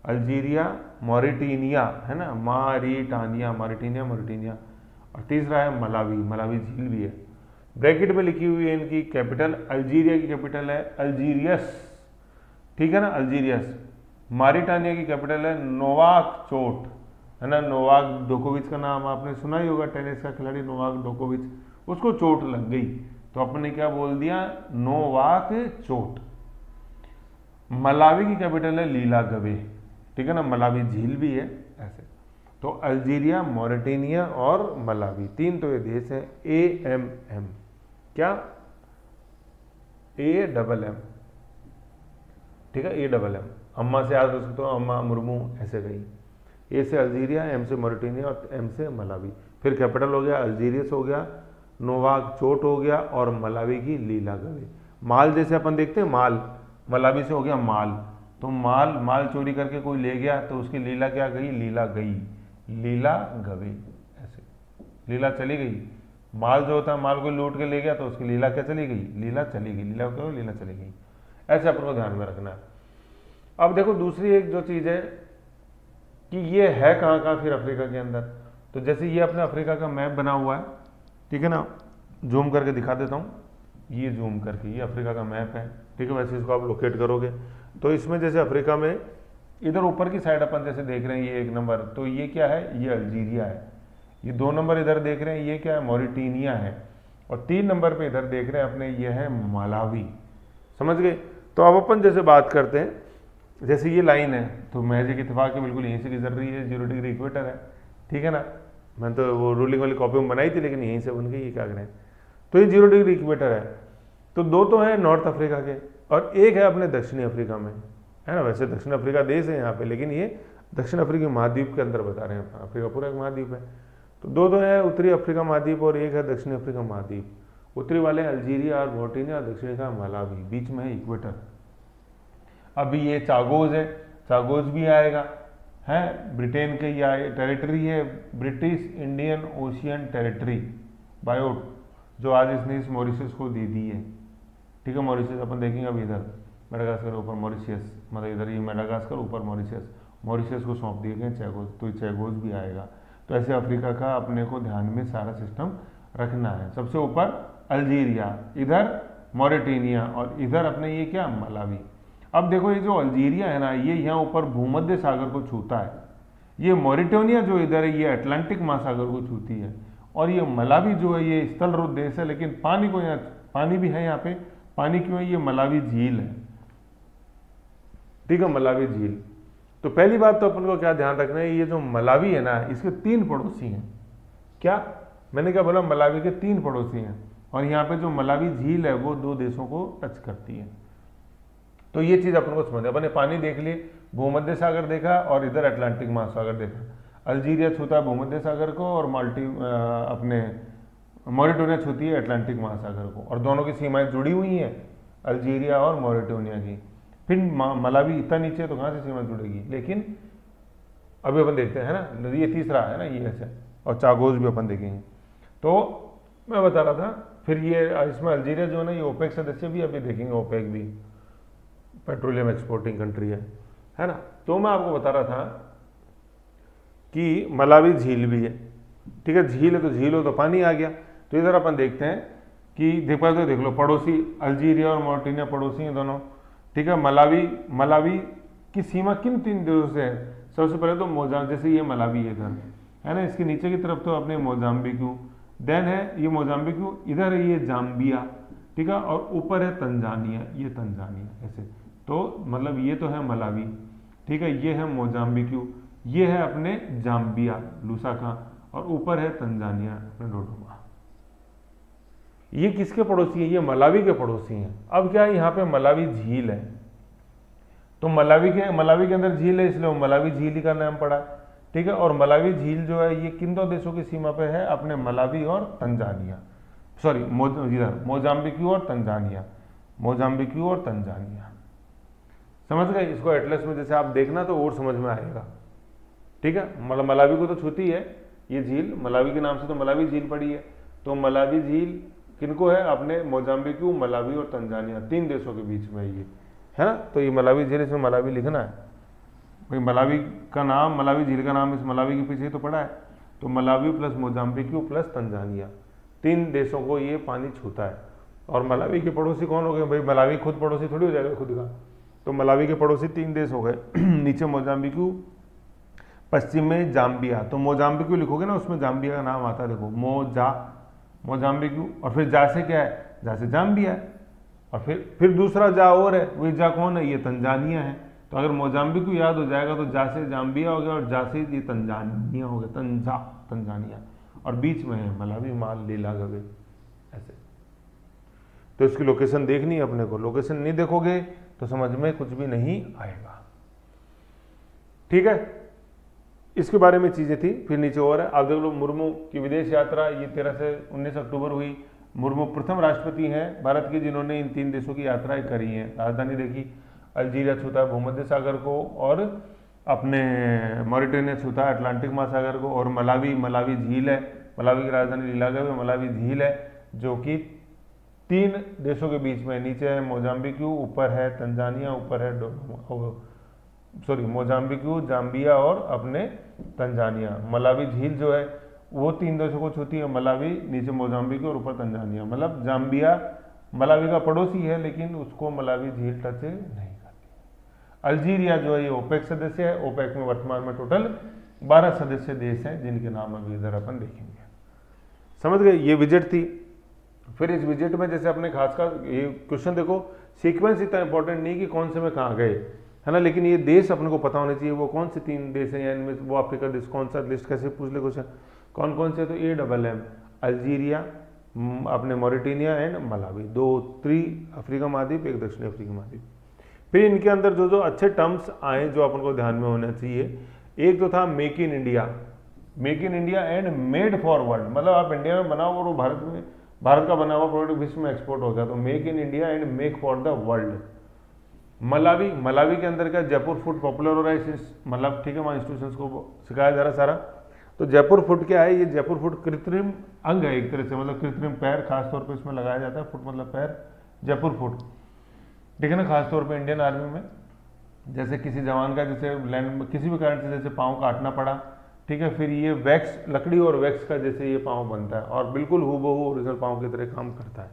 अल्जीरिया, मॉरिटेनिया, है ना, मारिटानिया, मॉरिटेनिया और तीसरा है मलावी। मलावी झील भी है। ब्रैकेट में लिखी हुई है इनकी कैपिटल, अल्जीरिया की कैपिटल है अल्जीरियस, ठीक है ना, अल्जीरियस। मारिटानिया की कैपिटल है नोवाकचोट, है ना। नोवाक जोकोविच का नाम आपने सुना ही होगा, टेनिस का खिलाड़ी नोवाक जोकोविच, उसको चोट लग गई तो अपन ने क्या बोल दिया, नोवाकचोट। मलावी की कैपिटल है लीलागवे, ठीक है ना, मलावी झील भी है ऐसे। तो अल्जीरिया, मॉरिटेनिया और मलावी, 3 तो ये देश है। AMM, क्या, AMM, ठीक है, AMM। अम्मा से याद रख सकते हो, अम्मा मुर्मू ऐसे गई। A से अल्जीरिया, M से मॉरिटेनिया और M से मलावी। फिर कैपिटल हो गया अल्जीरियस, हो गया नोवाकचोट, हो गया और मलावी की लीलागवे। माल जैसे अपन देखते हैं माल, मलावी से हो गया माल। तो माल चोरी करके कोई ले गया तो उसकी लीला क्या गई, लीला गई, लीला गवे ऐसे, लीला चली गई। माल जो होता है, माल को लूट के ले गया तो उसकी लीला क्या चली गई, लीला चली गई, लीला करो, लीला चली गई। ऐसे अपन को ध्यान में रखना है। अब देखो दूसरी एक जो चीज़ है कि ये है कहाँ कहाँ फिर अफ्रीका के अंदर। तो जैसे ये अपने अफ्रीका का मैप बना हुआ है, ठीक है ना, जूम करके दिखा देता हूँ, ये जूम करके, ये अफ्रीका का मैप है, ठीक है। वैसे इसको आप लोकेट करोगे तो इसमें जैसे अफ्रीका में इधर ऊपर की साइड अपन जैसे देख रहे हैं ये 1 नंबर, तो ये क्या है, ये अल्जीरिया है। ये 2 नंबर इधर देख रहे हैं, ये क्या है, मॉरिटेनिया है। और 3 नंबर पे इधर देख रहे हैं अपने, ये है मलावी। समझ गए। तो अब अपन जैसे बात करते हैं, जैसे ये लाइन है तो महज एक इत्तेफाक के बिल्कुल यहीं से गुजर रही है, 0 डिग्री इक्वेटर है, ठीक है ना। मैंने तो वो रूलिंग वाली कॉपी में बनाई थी लेकिन यहीं से बन गई, ये क्या करें। तो ये 0 डिग्री इक्वेटर है। तो 2 तो हैं नॉर्थ अफ्रीका के और एक है अपने दक्षिणी अफ्रीका में, है ना। वैसे दक्षिण अफ्रीका देश है यहाँ पे, लेकिन ये दक्षिण अफ्रीकी महाद्वीप के अंदर बता रहे हैं, अफ्रीका पूरा एक महाद्वीप है। तो 2 तो है उत्तरी अफ्रीका महाद्वीप और एक है दक्षिणी अफ्रीका महाद्वीप। उत्तरी वाले अल्जीरिया और मोरिटानिया और दक्षिणी का मलावी, बीच में है इक्वेटर। अभी ये चागोज है, चागोज भी आएगा, है ब्रिटेन के या टेरिटरी है, British Indian ocean territory Biot, जो आज इसने इस मॉरिशस को दे दी है। ठीक है, मॉरिशस अपन देखेंगे अभी इधर मेडागास्कर ऊपर मॉरिशस, मतलब इधर ये मेडागास्कर ऊपर मॉरिशस, मॉरिशस को सौंप दिए गए चैगोज, तो चैगोज भी आएगा। तो ऐसे अफ्रीका का अपने को ध्यान में सारा सिस्टम रखना है। सबसे ऊपर अल्जीरिया, इधर मॉरिटानिया और इधर अपने ये क्या मलावी। अब देखो ये जो अल्जीरिया है ना, ये यहाँ ऊपर भूमध्य सागर को छूता है। ये मॉरिटानिया जो इधर है ये अटलांटिक महासागर को छूती है, और ये मलावी जो है ये स्थलरुद्ध देश है, लेकिन पानी को यहाँ पानी भी है यहाँ पे। पानी क्यों है? ये मलावी झील है। ठीक है, मलावी झील। तो पहली बात तो अपन को क्या ध्यान रखना है, ये जो मलावी है ना इसके 3 पड़ोसी हैं। क्या मैंने क्या बोला? मलावी के 3 पड़ोसी हैं, और यहाँ पे जो मलावी झील है वो 2 देशों को टच करती है। तो ये चीज अपन को समझ, अपन ने पानी देख ली, भूमध्य सागर देखा और इधर अटलांटिक महासागर देखा। अल्जीरिया छूता है भूमध्य सागर को और अपने मॉरिटानिया छूती है अटलांटिक महासागर को, और दोनों की सीमाएं जुड़ी हुई हैं, अल्जीरिया और मॉरिटानिया की। फिर मलावी इतना नीचे है तो कहाँ से सीमा जुड़ेगी? लेकिन अभी अपन देखते हैं ना, ये तीसरा है ना ये ऐसे, और चागोज भी अपन देखेंगे। तो मैं बता रहा था, फिर ये इसमें अल्जीरिया जो है ना ये ओपेक सदस्य भी अभी देखेंगे, ओपेक भी पेट्रोलियम एक्सपोर्टिंग कंट्री है ना। तो मैं आपको बता रहा था कि मलावी झील भी है। ठीक है, झील है तो झील हो तो पानी आ गया। तो इधर अपन देखते हैं कि देख पाए तो देख लो, पड़ोसी अल्जीरिया और मॉरिटानिया पड़ोसी हैं दोनों। ठीक है, मलावी की सीमा किन 3 देशों से है? सबसे पहले तो मोजाम्बिक, जैसे ये मलावी है इधर है ना, इसके नीचे की तरफ तो अपने मोजाम्बिकू, देन है ये मोजाम्बिकू, इधर है ये जाम्बिया, ठीक है, और ऊपर है तंजानिया, ये तंजानिया ऐसे। तो मतलब ये तो है मलावी, ठीक है, ये है मोजाम्बिकू, ये है अपने जाम्बिया लुसाका, और ऊपर है तंजानिया अपने डोडोमा। ये किसके पड़ोसी है? ये मलावी के पड़ोसी हैं। अब क्या है, यहाँ पे मलावी झील है, तो मलावी के अंदर झील है, इसलिए मलावी झील ही का नाम पड़ा। ठीक है, और मलावी झील जो है ये किन 2 देशों की सीमा पे है? अपने मलावी और तंजानिया, सॉरी इधर मोजाम्बिकू और तंजानिया, मोजाम्बिकू और तंजानिया। समझ गए? इसको एटलस में जैसे आप देखना तो और समझ में आएगा। ठीक है, मतलब मलावी को तो छूती है ये झील, मलावी के नाम से तो मलावी झील पड़ी है। तो मलावी झील किनको है? अपने मोजाम्बिकू, मलावी और तंजानिया, 3 देशों के बीच में ये है ना। तो ये मलावी झील, इसमें मलावी लिखना है भाई, मलावी का नाम, मलावी झील का नाम इस मलावी के पीछे तो पड़ा है। तो मलावी प्लस मोजाम्बिकू प्लस तंजानिया, 3 देशों को ये पानी छूता है। और मलावी के पड़ोसी कौन हो गए भाई? मलावी खुद पड़ोसी थोड़ी हो जाएगा खुद का, तो मलावी के पड़ोसी 3 देश हो गए। नीचे मोजाम्बिकू, पश्चिम में जाम्बिया। तो मोजाम्बिकू लिखोगे ना उसमें जाम्बिया का नाम आता है, देखो मोजाम्बिकू, और फिर जा से क्या है? जा से जाम्बिया है, और फिर दूसरा जा और है, वही जा कौन है? ये तंजानिया है। तो अगर मोजाम्बिकू याद हो जाएगा तो जा से जाम्बिया हो गया, और जा से ये तंजानिया हो गया, तंजानिया, और बीच में है मलावी, माल लीला गवे ऐसे। तो इसकी लोकेशन देखनी है अपने को, लोकेशन नहीं देखोगे तो समझ में कुछ भी नहीं आएगा। ठीक है, इसके बारे में चीजें थी। फिर नीचे और है, आप देख लो, मुर्मू की विदेश यात्रा ये 13 से 19 अक्टूबर हुई। मुर्मू प्रथम राष्ट्रपति हैं भारत के जिन्होंने इन 3 देशों की यात्राएं करी हैं। राजधानी देखी, अल्जीरिया छूता है भूमध्य सागर को, और अपने मॉरिटानिया छूता है अटलांटिक महासागर को, और मलावी झील है, मलावी की राजधानी लीलागवे, मलावी झील है जो कि 3 देशों के बीच में। नीचे है मोजाम्बिकू, ऊपर है तंजानिया, ऊपर है मोजाम्बिकू, जाम्बिया और अपने तंजानिया। मलावी झील जो है वो 3 देशों को छूती है, मलावी, नीचे मोजाम्बिकू और ऊपर तंजानिया। मतलब जाम्बिया मलावी का पड़ोसी है, लेकिन उसको मलावी झील टच नहीं करती। अल्जीरिया जो है ये ओपेक सदस्य है। ओपेक में वर्तमान में टोटल 12 सदस्य देश हैं, जिनके नाम अभी इधर अपन देखेंगे। समझ गए? ये विजिट थी। फिर इस विजिट में जैसे अपने खासकर ये क्वेश्चन देखो, सीक्वेंस इतना इंपॉर्टेंट नहीं कि कौन से में कहाँ गए, है ना, लेकिन ये देश अपने को पता होने चाहिए वो कौन से 3 देश हैं, या इनमें वो अफ्रीका देश कौन सा, लिस्ट कैसे पूछ ले क्वेश्चन, कौन कौन से? तो AMM, अल्जीरिया, अपने मॉरिटानिया एंड मलावी, 3 अफ्रीका महाद्वीप, 1 दक्षिण अफ्रीका महाद्वीप। फिर इनके अंदर जो अच्छे टर्म्स आए जो अपन को ध्यान में होना चाहिए, एक तो था make in India and made for world, मतलब आप इंडिया में बनाओ और वो भारत में भारत का बना हुआ प्रोडक्ट विश्व में एक्सपोर्ट हो गया, तो make in India and make for the world. Malawi के अंदर क्या जयपुर फूड पॉपुलर हो रहा है, मतलब ठीक है, वहाँ इंस्टीट्यूशंस को सिखाया जा रहा सारा। तो जयपुर फूड क्या है, ये जयपुर फूड कृत्रिम अंग है एक तरह से, मतलब कृत्रिम पैर खासतौर पे इसमें लगाया जाता है, फुट मतलब पैर, जयपुर फूड, ठीक है ना। खासतौर पे इंडियन आर्मी में जैसे किसी जवान का जैसे लैंड में किसी भी कारण से जैसे पाँव काटना पड़ा, ठीक है, फिर ये वैक्स, लकड़ी और वैक्स का जैसे ये पाँव बनता है और बिल्कुल हूबहू ओरिजिनल पाँव की तरह काम करता है,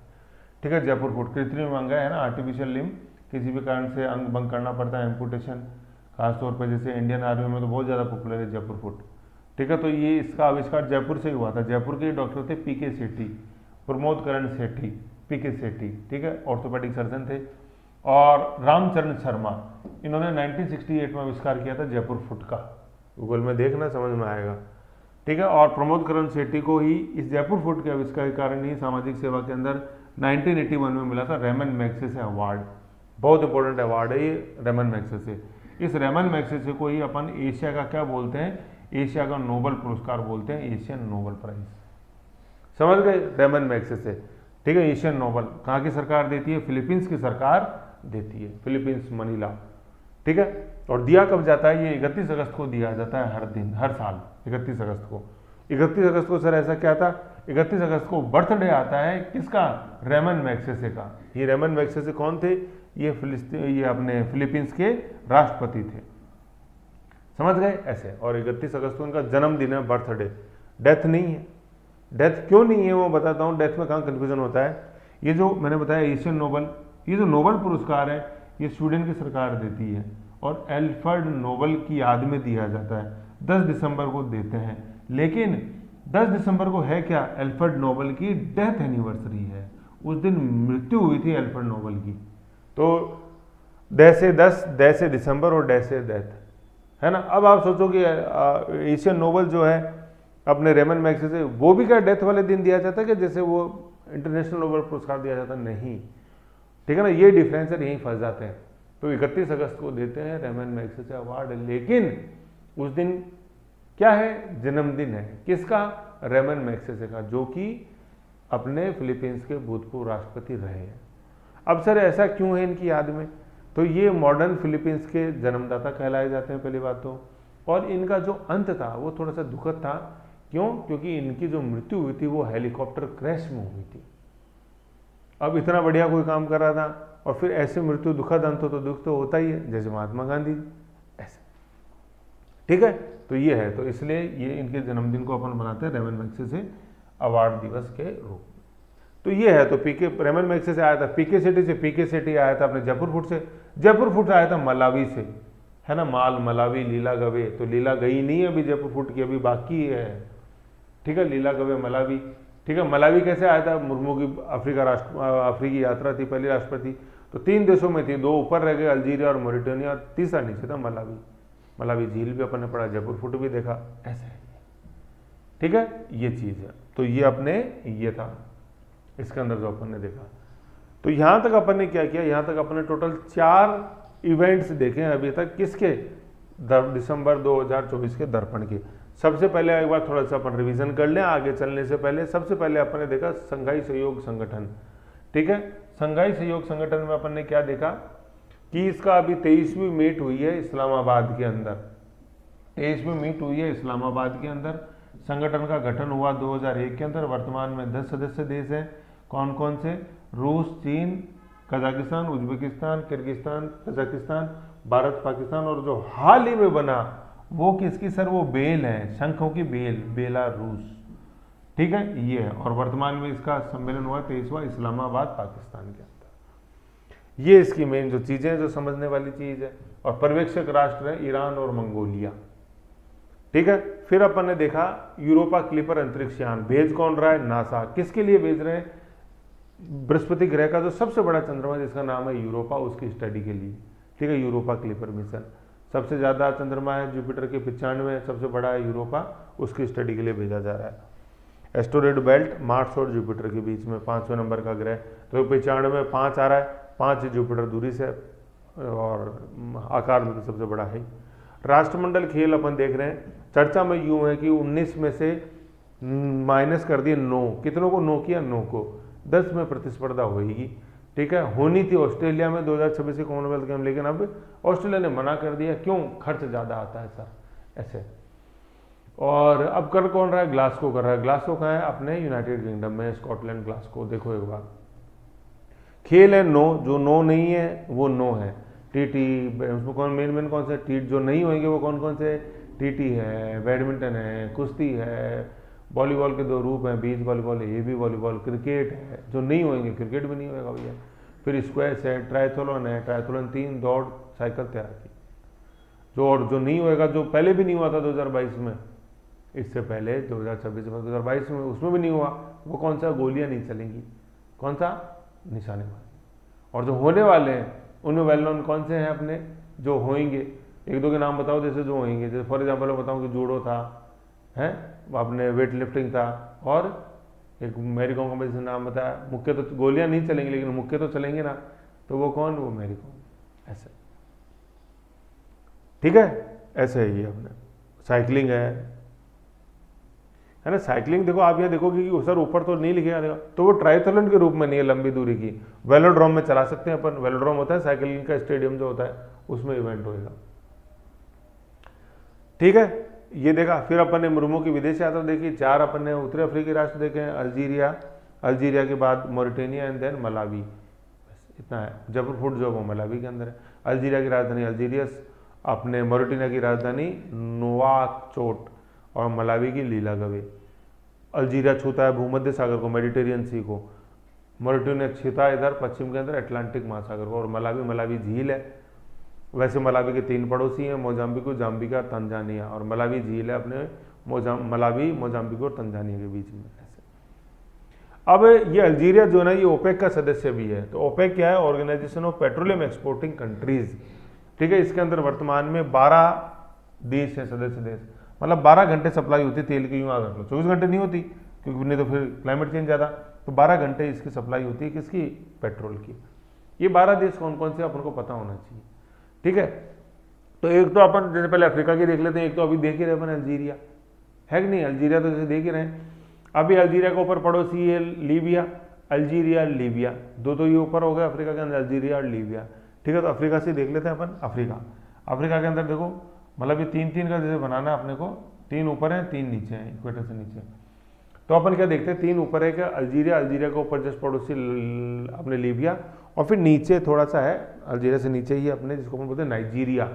ठीक है। जयपुर फूड कृत्रिम अंग है ना, आर्टिफिशियल लिम्ब, किसी भी कारण से अंग भंग करना पड़ता है, एम्पुटेशन, खासतौर पर जैसे इंडियन आर्मी में तो बहुत ज़्यादा पॉपुलर है जयपुर फूड, ठीक है। तो ये इसका आविष्कार जयपुर से ही हुआ था। जयपुर के डॉक्टर थे पीके सेठी, प्रमोद करण सेठी, पीके सेठी, ठीक है, ऑर्थोपेडिक सर्जन थे। और रामचरण शर्मा, इन्होंने 1968 में आविष्कार किया था जयपुर फूड का, गूगल में देखना समझ में आएगा, ठीक है। और प्रमोद करण सेठी को ही इस जयपुर फूड के आविष्कार के कारण ही सामाजिक सेवा के अंदर 1981 में मिला था रेमन मैग्सेसे अवार्ड। बहुत इंपॉर्टेंट अवार्ड है ये रेमन मैग्सेसे। इस रेमन मैग्सेसे को ही अपन एशिया का क्या बोलते हैं, एशिया का नोबेल पुरस्कार बोलते हैं, एशियन नोबेल प्राइज, समझ गए, रेमन मैग्सेसे, ठीक है। एशियन नोबेल कहाँ की सरकार देती है, फिलीपींस की सरकार देती है, फिलीपींस मनीला, ठीक है। और दिया कब जाता है, ये 31 अगस्त को दिया जाता है, हर दिन, हर साल 31 अगस्त को। 31 अगस्त को सर ऐसा क्या था, 31 अगस्त को बर्थडे आता है किसका, रेमन मैग्सेसे का। ये रेमन मैग्सेसे कौन थे, ये अपने फिलीपींस के राष्ट्रपति थे, समझ गए ऐसे। और 31 अगस्त को उनका जन्मदिन है, बर्थडे, डेथ नहीं है। डेथ क्यों नहीं है वो बताता हूँ, डेथ में कहाँ कन्फ्यूजन होता है। ये जो मैंने बताया एशियन नोबेल, ये जो नोबेल पुरस्कार है ये स्वीडन की सरकार देती है और एल्फ्रेड नोबेल की याद में दिया जाता है, 10 दिसंबर को देते हैं। लेकिन 10 दिसंबर को है क्या, एल्फ्रेड नोबेल की डेथ एनिवर्सरी है, उस दिन मृत्यु हुई थी एल्फ्रेड नोबेल की। तो डे से 10, डे से दिसंबर और डे से डेथ, है ना। अब आप सोचो कि एशियन नोबेल जो है अपने रेमन मैग्सेसे, वो भी क्या डेथ वाले दिन दिया जाता है कि जैसे वो इंटरनेशनल नोबेल पुरस्कार दिया जाता, नहीं, ठीक है ना। ये डिफरेंस है, यहीं फंस जाते हैं। तो 31 अगस्त को देते हैं रेमन मैग्सेसे अवार्ड, लेकिन उस दिन क्या है, जन्मदिन है किसका, रेमन मैग्सेसे का, जो कि अपने फिलीपींस के भूतपूर्व राष्ट्रपति रहे हैं। अब सर ऐसा क्यों है इनकी याद में, तो ये मॉडर्न फिलीपींस के जन्मदाता कहलाए जाते हैं पहली बात तो। और इनका जो अंत था वो थोड़ा सा दुखद था, क्यों, क्योंकि इनकी जो मृत्यु हुई थी वो हेलीकॉप्टर क्रैश में हुई थी। अब इतना बढ़िया कोई काम कर रहा था और फिर ऐसे मृत्यु, दुखद अंत हो तो दुख तो होता ही है, जैसे महात्मा गांधी ऐसे, ठीक है। तो ये है, तो इसलिए ये इनके जन्मदिन को अपन बनाते हैं रेमन मैग्सेसे अवार्ड दिवस के रूप में। तो ये है, तो पीके रेमन मैग्सेसे आया था पीके सेठी से, पीके सेठी आया था अपने जयपुर फूड से, जयपुर फूड आया था मलावी से, है ना, माल मलावी लीला गवे। तो लीला गई नहीं है अभी जयपुर फूड की, अभी बाकी है, ठीक है, लीला गवे मलावी, ठीक है। मलावी कैसे आया था, मुर्मू की अफ्रीकी यात्रा थी, पहली राष्ट्रपति, तो 3 देशों में थी, 2 ऊपर रह गए, अल्जीरिया और मॉरिटानिया, और तीसरा नीचे था मलावी। मलावी झील भी अपन ने पढ़ा, जयपुर फूड भी देखा, ऐसे, ठीक है, ये चीज़ है। तो ये अपने ये था इसके अंदर जो अपन ने देखा। तो यहाँ तक अपन ने क्या किया, यहाँ तक अपन ने टोटल 4 इवेंट्स देखे हैं अभी तक, किसके, दिसंबर 2024 के दर्पण के। सबसे पहले एक बार थोड़ा सा अपन रिवीजन कर लें आगे चलने से पहले। सबसे पहले अपन ने देखा संघाई सहयोग संगठन, ठीक है। संघाई सहयोग संगठन में अपन ने क्या देखा कि इसका अभी 23वीं मीट हुई है इस्लामाबाद के अंदर, 23वीं मीट हुई है इस्लामाबाद के अंदर। संगठन का गठन हुआ 2001 के अंदर। वर्तमान में 10 सदस्य देश हैं, कौन कौन से, रूस, चीन, Kazakhstan, Uzbekistan, Kyrgyzstan, Kazakhstan, Bharat, Pakistan, और जो हाल ही में बना वो किसकी सर, वो बेल है, शंखों की बेल, बेलारूस, ठीक है, ये है। और वर्तमान में इसका सम्मेलन हुआ 23वां इस्लामाबाद पाकिस्तान के अंदर। ये इसकी मेन जो चीज़ें हैं, जो समझने वाली चीज़ है। और पर्यवेक्षक राष्ट्र है ईरान और मंगोलिया, ठीक है। फिर अपन ने देखा यूरोपा क्लिपर अंतरिक्ष यान, भेज कौन रहा है, नासा। किसके लिए भेज रहे हैं, बृहस्पति ग्रह का जो सबसे बड़ा चंद्रमा जिसका नाम है यूरोपा, उसकी स्टडी के लिए, ठीक है, यूरोपा क्लिपर मिशन। सबसे ज़्यादा चंद्रमा है जुपिटर के 95, सबसे बड़ा है यूरोपा, उसकी स्टडी के लिए भेजा जा रहा है। एस्टेरॉयड बेल्ट, मार्स और जुपिटर के बीच में 5वें नंबर का ग्रह, तो 95 5 आ रहा है, 5 जुपिटर दूरी से, और आकार में तो सबसे बड़ा है। राष्ट्रमंडल खेल अपन देख रहे हैं, चर्चा में यूं है कि 19 में से माइनस कर दिए 9, कितनों को 9 किया, 9 को, 10 में प्रतिस्पर्धा होगी। ठीक है, होनी थी ऑस्ट्रेलिया में 2026 के कॉमनवेल्थ गेम, लेकिन अब ऑस्ट्रेलिया ने मना कर दिया, क्यों, खर्च ज़्यादा आता है सर, ऐसे। और अब कर कौन रहा है, ग्लासगो कर रहा है। ग्लासगो कहाँ है, अपने यूनाइटेड किंगडम में, स्कॉटलैंड, ग्लासगो। देखो एक बार खेल है 9, जो 9 नहीं है वो 9 है। टीटी, उसमें कौन मेन कौन से टी जो नहीं होंगे वो कौन कौन से, टीटी है, बैडमिंटन है, कुश्ती है, वॉलीबॉल के 2 रूप हैं, बीच वॉलीबॉल है, ये भी वॉलीबॉल, क्रिकेट है, जो नहीं होंगे क्रिकेट भी नहीं होगा भैया। फिर स्क्वैश है, ट्रायथलॉन है, ट्रायथलॉन 3 दौड़ साइकिल तैयार की, जो और जो नहीं होएगा, जो पहले भी नहीं हुआ था 2022 में, इससे पहले 2026 में, 2022 में उसमें भी नहीं हुआ, वो कौन सा, गोलियां नहीं चलेंगी, कौन सा, निशानेबाजी। और जो होने वाले हैं उनमें वेल नोन कौन से हैं अपने, जो होंगे, एक दो के नाम बताओ जैसे जो होंगे, जैसे फॉर एग्जाम्पल मैं बताऊँ कि जूडो था, है अपने वेट लिफ्टिंग था, और एक मैरी कॉम का नाम बताया। मुक्के तो गोलियां नहीं चलेंगी लेकिन मुक्के तो चलेंगे ना, तो वो कौन, वो मैरी कॉम, ऐसे। ठीक है, ऐसे है ये अपने। साइकिलिंग है ना, साइकिलिंग देखो आप यहाँ देखोगे कि सर ऊपर तो नहीं लिखेगा, देखो तो वो ट्रायथलॉन के रूप में नहीं है, लंबी दूरी की। वेलोड्रोम में चला सकते हैं अपन, वेलोड्रोम होता है साइकिलिंग का स्टेडियम जो होता है, उसमें इवेंट होएगा। ठीक है, ये देखा। फिर अपन ने मुर्मू की विदेश यात्रा देखी, 4 अपन ने उत्तरी अफ्रीकी राष्ट्र देखे हैं, अल्जीरिया के बाद मोरिटेनिया एंड देन मलावी, बस इतना है। जबर फुट जो वो मलावी के अंदर है। अल्जीरिया की राजधानी अल्जीरियस, अपने मोरिटेनिया की राजधानी नोवाकचोट, और मलावी की लीलागवे। अल्जीरिया छूता है भूमध्य सागर को, मेडिटेरियन सी को। मोरिटेनिया छूता है इधर पश्चिम के अंदर अटलांटिक महासागर को। और मलावी झील है। वैसे मलावी के 3 पड़ोसी हैं, मोजाम्बिक, जाम्बिका, तंजानिया, और मलावी झील है अपने मलावी, मोजाम्बिक और तंजानिया के बीच में, ऐसे। अब ये अल्जीरिया जो है ना, ये ओपेक का सदस्य भी है। तो ओपेक क्या है, organisation of petroleum exporting countries. ठीक है, इसके अंदर वर्तमान में 12 देश है, सदस्य देश। मतलब 12 घंटे सप्लाई होती है तेल की, यूँ अगर लो 24 घंटे नहीं होती, क्योंकि नहीं तो फिर क्लाइमेट चेंज ज़्यादा। तो 12 घंटे इसकी सप्लाई होती है, किसकी, पेट्रोल की। ये 12 देश कौन कौन से अपन को पता होना चाहिए। ठीक है, तो एक तो अपन जैसे पहले अफ्रीका की देख लेते हैं, एक तो अभी देख ही रहे अपन अल्जीरिया, है कि नहीं, अल्जीरिया तो जैसे देख ही रहे हैं। अभी अल्जीरिया के ऊपर पड़ोसी है लीबिया, अल्जीरिया लीबिया, दो ये ऊपर हो गए अफ्रीका के अंदर, अल्जीरिया और लीबिया। ठीक है, तो अफ्रीका से देख लेते हैं अपन। अफ्रीका के अंदर देखो, मतलब ये 3-3 का जैसे बनाना है अपने को, 3 ऊपर है 3 नीचे हैं, इक्वेटर से नीचे। तो अपन क्या देखते हैं, 3 ऊपर है क्या, अल्जीरिया के ऊपर जस्ट पड़ोसी अपने लीबिया, और फिर नीचे थोड़ा सा है, अल्जीरिया से नीचे ही अपने, जिसको अपन बोलते हैं नाइजीरिया।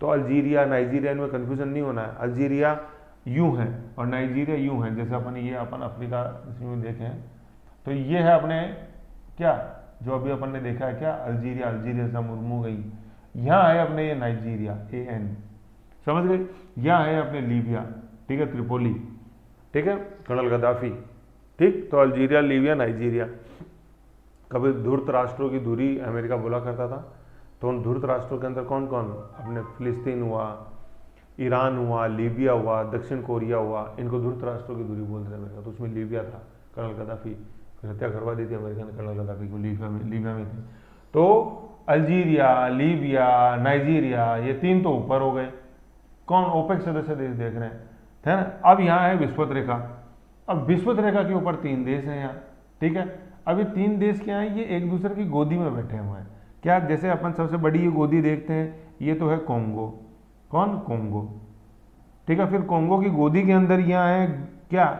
तो अल्जीरिया नाइजीरिया इनमें कन्फ्यूजन नहीं होना है, अल्जीरिया यूँ है और नाइजीरिया यूँ है। जैसे अपन ये अपन अफ्रीका इसमें देखें, तो ये है अपने क्या, जो अभी अपन ने देखा है क्या, अल्जीरिया से मुर्मू गई, यहाँ है अपने ये नाइजीरिया, AN, समझ गए। यहाँ है अपने लीबिया, ठीक है, त्रिपोली, ठीक है, कर्नल गद्दाफी। ठीक, तो अल्जीरिया, लीबिया, नाइजीरिया। कभी धूर्त राष्ट्रों की धुरी अमेरिका बोला करता था, तो उन धूर्त राष्ट्रों के अंदर कौन कौन, अपने फिलिस्तीन हुआ, ईरान हुआ, लीबिया हुआ, दक्षिण कोरिया हुआ, इनको धूर्त राष्ट्रों की धुरी बोलते थे अमेरिका। तो उसमें लीबिया था, कर्नल गद्दाफी, हत्या करवा दी थी अमेरिका ने कर्नल गद्दाफी को, लीबिया में थे। तो अल्जीरिया, लीबिया, नाइजीरिया, ये 3 तो ऊपर हो गए। कौन, ओपेक सदस्य देश देख रहे हैं, है ना। अब यहाँ है विस्वत रेखा। अब विस्वत रेखा के ऊपर 3 देश हैं यहाँ, ठीक है। अब ये 3 देश क्या हैं, ये एक दूसरे की गोदी में बैठे हुए हैं। क्या, जैसे अपन सबसे बड़ी ये गोदी देखते हैं, ये तो है कोंगो, कौन, कोंगो, ठीक है। फिर कोंगो की गोदी के अंदर यहाँ है क्या,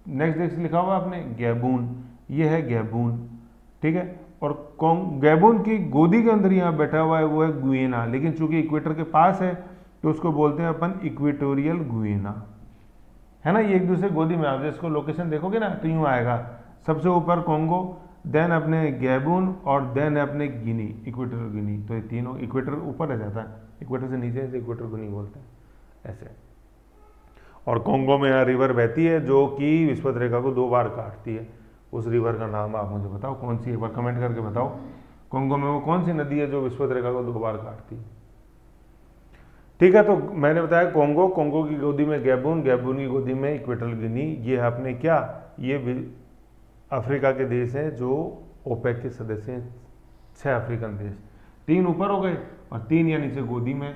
नेक्स्ट देश लिखा हुआ आपने गैबून, ये है गैबून, ठीक है। और गैबून की गोदी के अंदर यहाँ बैठा हुआ है वो है गुयेना, लेकिन चूंकि इक्वेटर के पास है तो उसको बोलते हैं अपन इक्वेटोरियल गुयेना, है ना। ये एक दूसरे गोदी में, आप इसको लोकेशन देखोगे ना तो यूँ आएगा, सबसे ऊपर कोंगो, देन अपने गैबून, और देन अपने गिनी, इक्वेटोरियल गिनी। तो ये तीनों, इक्वेटर ऊपर रह जाता है, इक्वेटर से नीचे से इक्वेटर गिनी बोलते हैं, ऐसे। और कोंगो में यहाँ रिवर बहती है जो कि विस्वत रेखा को 2 बार काटती है। उस रिवर का नाम आप मुझे बताओ कौन सी, एक बार कमेंट करके बताओ। कोंगो में वो कौन सी नदी है जो विस्वत रेखा को 2 बार काटती है। ठीक है, तो मैंने बताया कोंगो की गोदी में गैबून, गैबून की गोदी में इक्वेटोरियल गिनी। ये है अपने क्या, ये अफ्रीका के देश हैं जो ओपेक के सदस्य हैं, 6 अफ्रीकन देश। 3 ऊपर हो गए और 3 या नीचे गोदी में।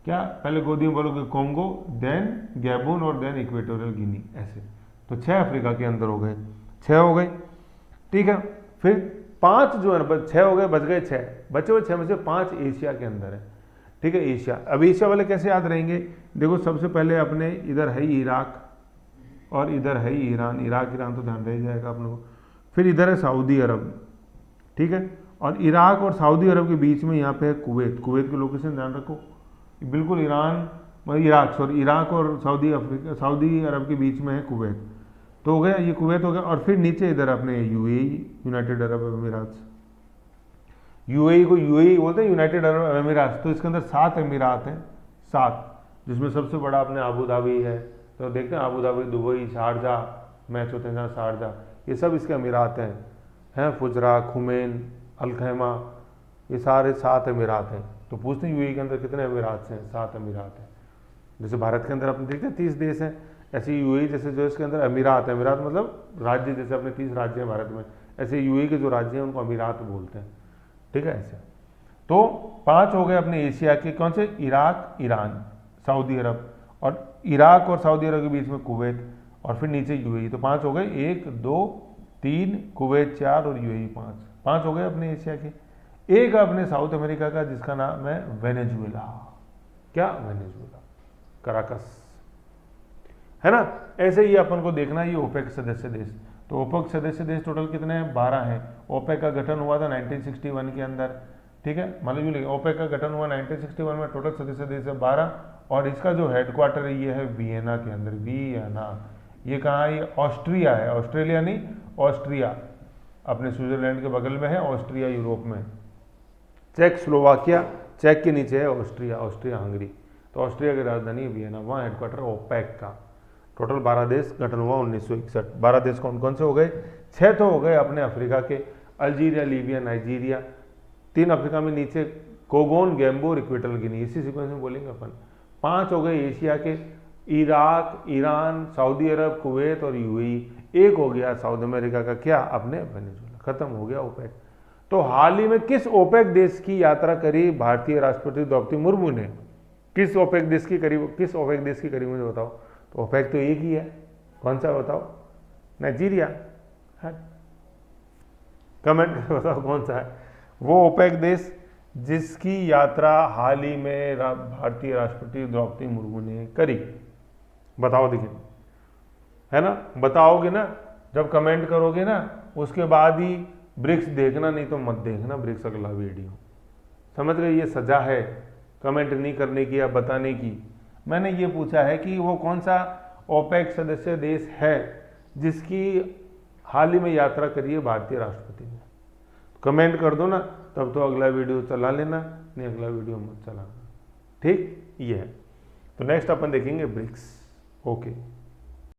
क्या, पहले गोदी में बोलोगे कोंगो, देन गैबून और देन इक्वेटोरियल गिनी, ऐसे। तो 6 अफ्रीका के अंदर हो गए, 6 हो गए, ठीक है। फिर 5 जो है 6 हो गए, बच गए 6, बचे हुए 6 में से 5 एशिया के अंदर है, ठीक है, एशिया। अब एशिया वाले कैसे याद रहेंगे, देखो सबसे पहले अपने इधर है ही इराक और इधर है ही ईरान, इराक ईरान तो ध्यान रह जाएगा अपने को। फिर इधर है सऊदी अरब, ठीक है, और इराक और सऊदी अरब के बीच में यहाँ पे है कुवैत। कुवैत की लोकेशन ध्यान रखो, बिल्कुल ईरान इराक सॉरी इराक और सऊदी अरब के बीच में है कुवैत। तो हो गया ये कुवैत हो गया। और फिर नीचे इधर अपने यूएई, यूनाइटेड अरब अमीरात, यूएई को यूएई बोलते हैं, यूनाइटेड अरब अमीरात। तो इसके अंदर 7 अमीरात हैं, 7, जिसमें सबसे बड़ा अपने अबू धाबी है। तो देखते हैं Abu Dhabi, Dubai, Sharjah, match होते हैं शारजाह, ये सब इसके अमीरात हैं फुजरा, खुमैन, अलखैमा, ये सारे 7 अमीरात हैं। तो पूछते हैं यूएई के अंदर कितने अमीरात हैं, 7 अमीरात हैं। जैसे भारत के अंदर अपने देखते हैं 30 देश हैं, ऐसे यूएई जैसे जो इसके अंदर अमीरात है, अमीरात मतलब राज्य, जैसे अपने 30 राज्य हैं भारत में, ऐसे यूएई के जो राज्य हैं उनको अमीरात बोलते हैं, ठीक है ऐसे। तो 5 हो गए अपने एशिया के, कौन से, इराक, ईरान, सऊदी अरब, और इराक और सऊदी अरब के बीच में कुवैत, और फिर नीचे यूएई। तो 5 हो गए, 1 2 3, कुवैत 4 और यूएई 5 हो गए अपने एशिया के। एक अपने साउथ अमेरिका का जिसका नाम है वेनेजुएला, क्या, वेनेजुएला, कराकस, है ना। ऐसे ही अपन को देखना ये ओपेक सदस्य देश। तो ओपेक सदस्य देश टोटल कितने हैं, 12 हैं। ओपेक का गठन हुआ था 1961 के अंदर, ठीक है, मतलब ओपेक का गठन हुआ 1961 में, टोटल सदस्य देश है 12, और इसका जो हेडक्वार्टर है ये है वियना के अंदर, वियना। ये कहाँ है, ये ऑस्ट्रिया है, ऑस्ट्रेलिया नहीं, ऑस्ट्रिया, अपने स्विट्जरलैंड के बगल में है ऑस्ट्रिया, यूरोप में। चेक स्लोवाकिया, चेक के नीचे है ऑस्ट्रिया, ऑस्ट्रिया हंगरी। तो ऑस्ट्रिया की राजधानी है वियना, वहाँ हेडक्वार्टर ओपेक का। टोटल 12 देश, गठन हुआ 1961। 12 देश कौन कौन से हो गए, 6 तो हो गए अपने अफ्रीका के, अल्जीरिया, लीबिया, नाइजीरिया। 3 अफ्रीका में नीचे कोगोन, गैम्बो, इक्वेटोरियल गिनी, इसी सीक्वेंस में बोलेंगे अपन। 5 हो गए एशिया के, इराक, ईरान, सऊदी अरब, कुवैत और यूएई। 1 हो गया साउथ अमेरिका का, क्या, अपने वेनेजुएला। खत्म हो गया ओपेक। तो हाल ही में किस ओपेक देश की यात्रा करी भारतीय राष्ट्रपति द्रौपदी मुर्मू ने, किस ओपेक देश की करी, किस ओपेक देश की करी मुझे बताओ। तो ओपेक तो एक ही है, कौन सा बताओ, नाइजीरिया है, कमेंट करके बताओ कौन सा है वो ओपेक देश जिसकी यात्रा हाल ही में भारतीय राष्ट्रपति द्रौपदी मुर्मू ने करी। बताओ, देखिए, है ना, बताओगे ना, जब कमेंट करोगे ना उसके बाद ही ब्रिक्स देखना, नहीं तो मत देखना ब्रिक्स अगला वीडियो। समझ गए, ये सजा है कमेंट नहीं करने की या बताने की। मैंने ये पूछा है कि वो कौन सा ओपेक सदस्य देश है जिसकी हाल ही में यात्रा करी है भारतीय राष्ट्रपति ने। कमेंट कर दो ना, तब तो अगला वीडियो चला लेना, नहीं अगला वीडियो मत चलाना, ठीक, ये है। तो नेक्स्ट अपन देखेंगे ब्रिक्स। ओके।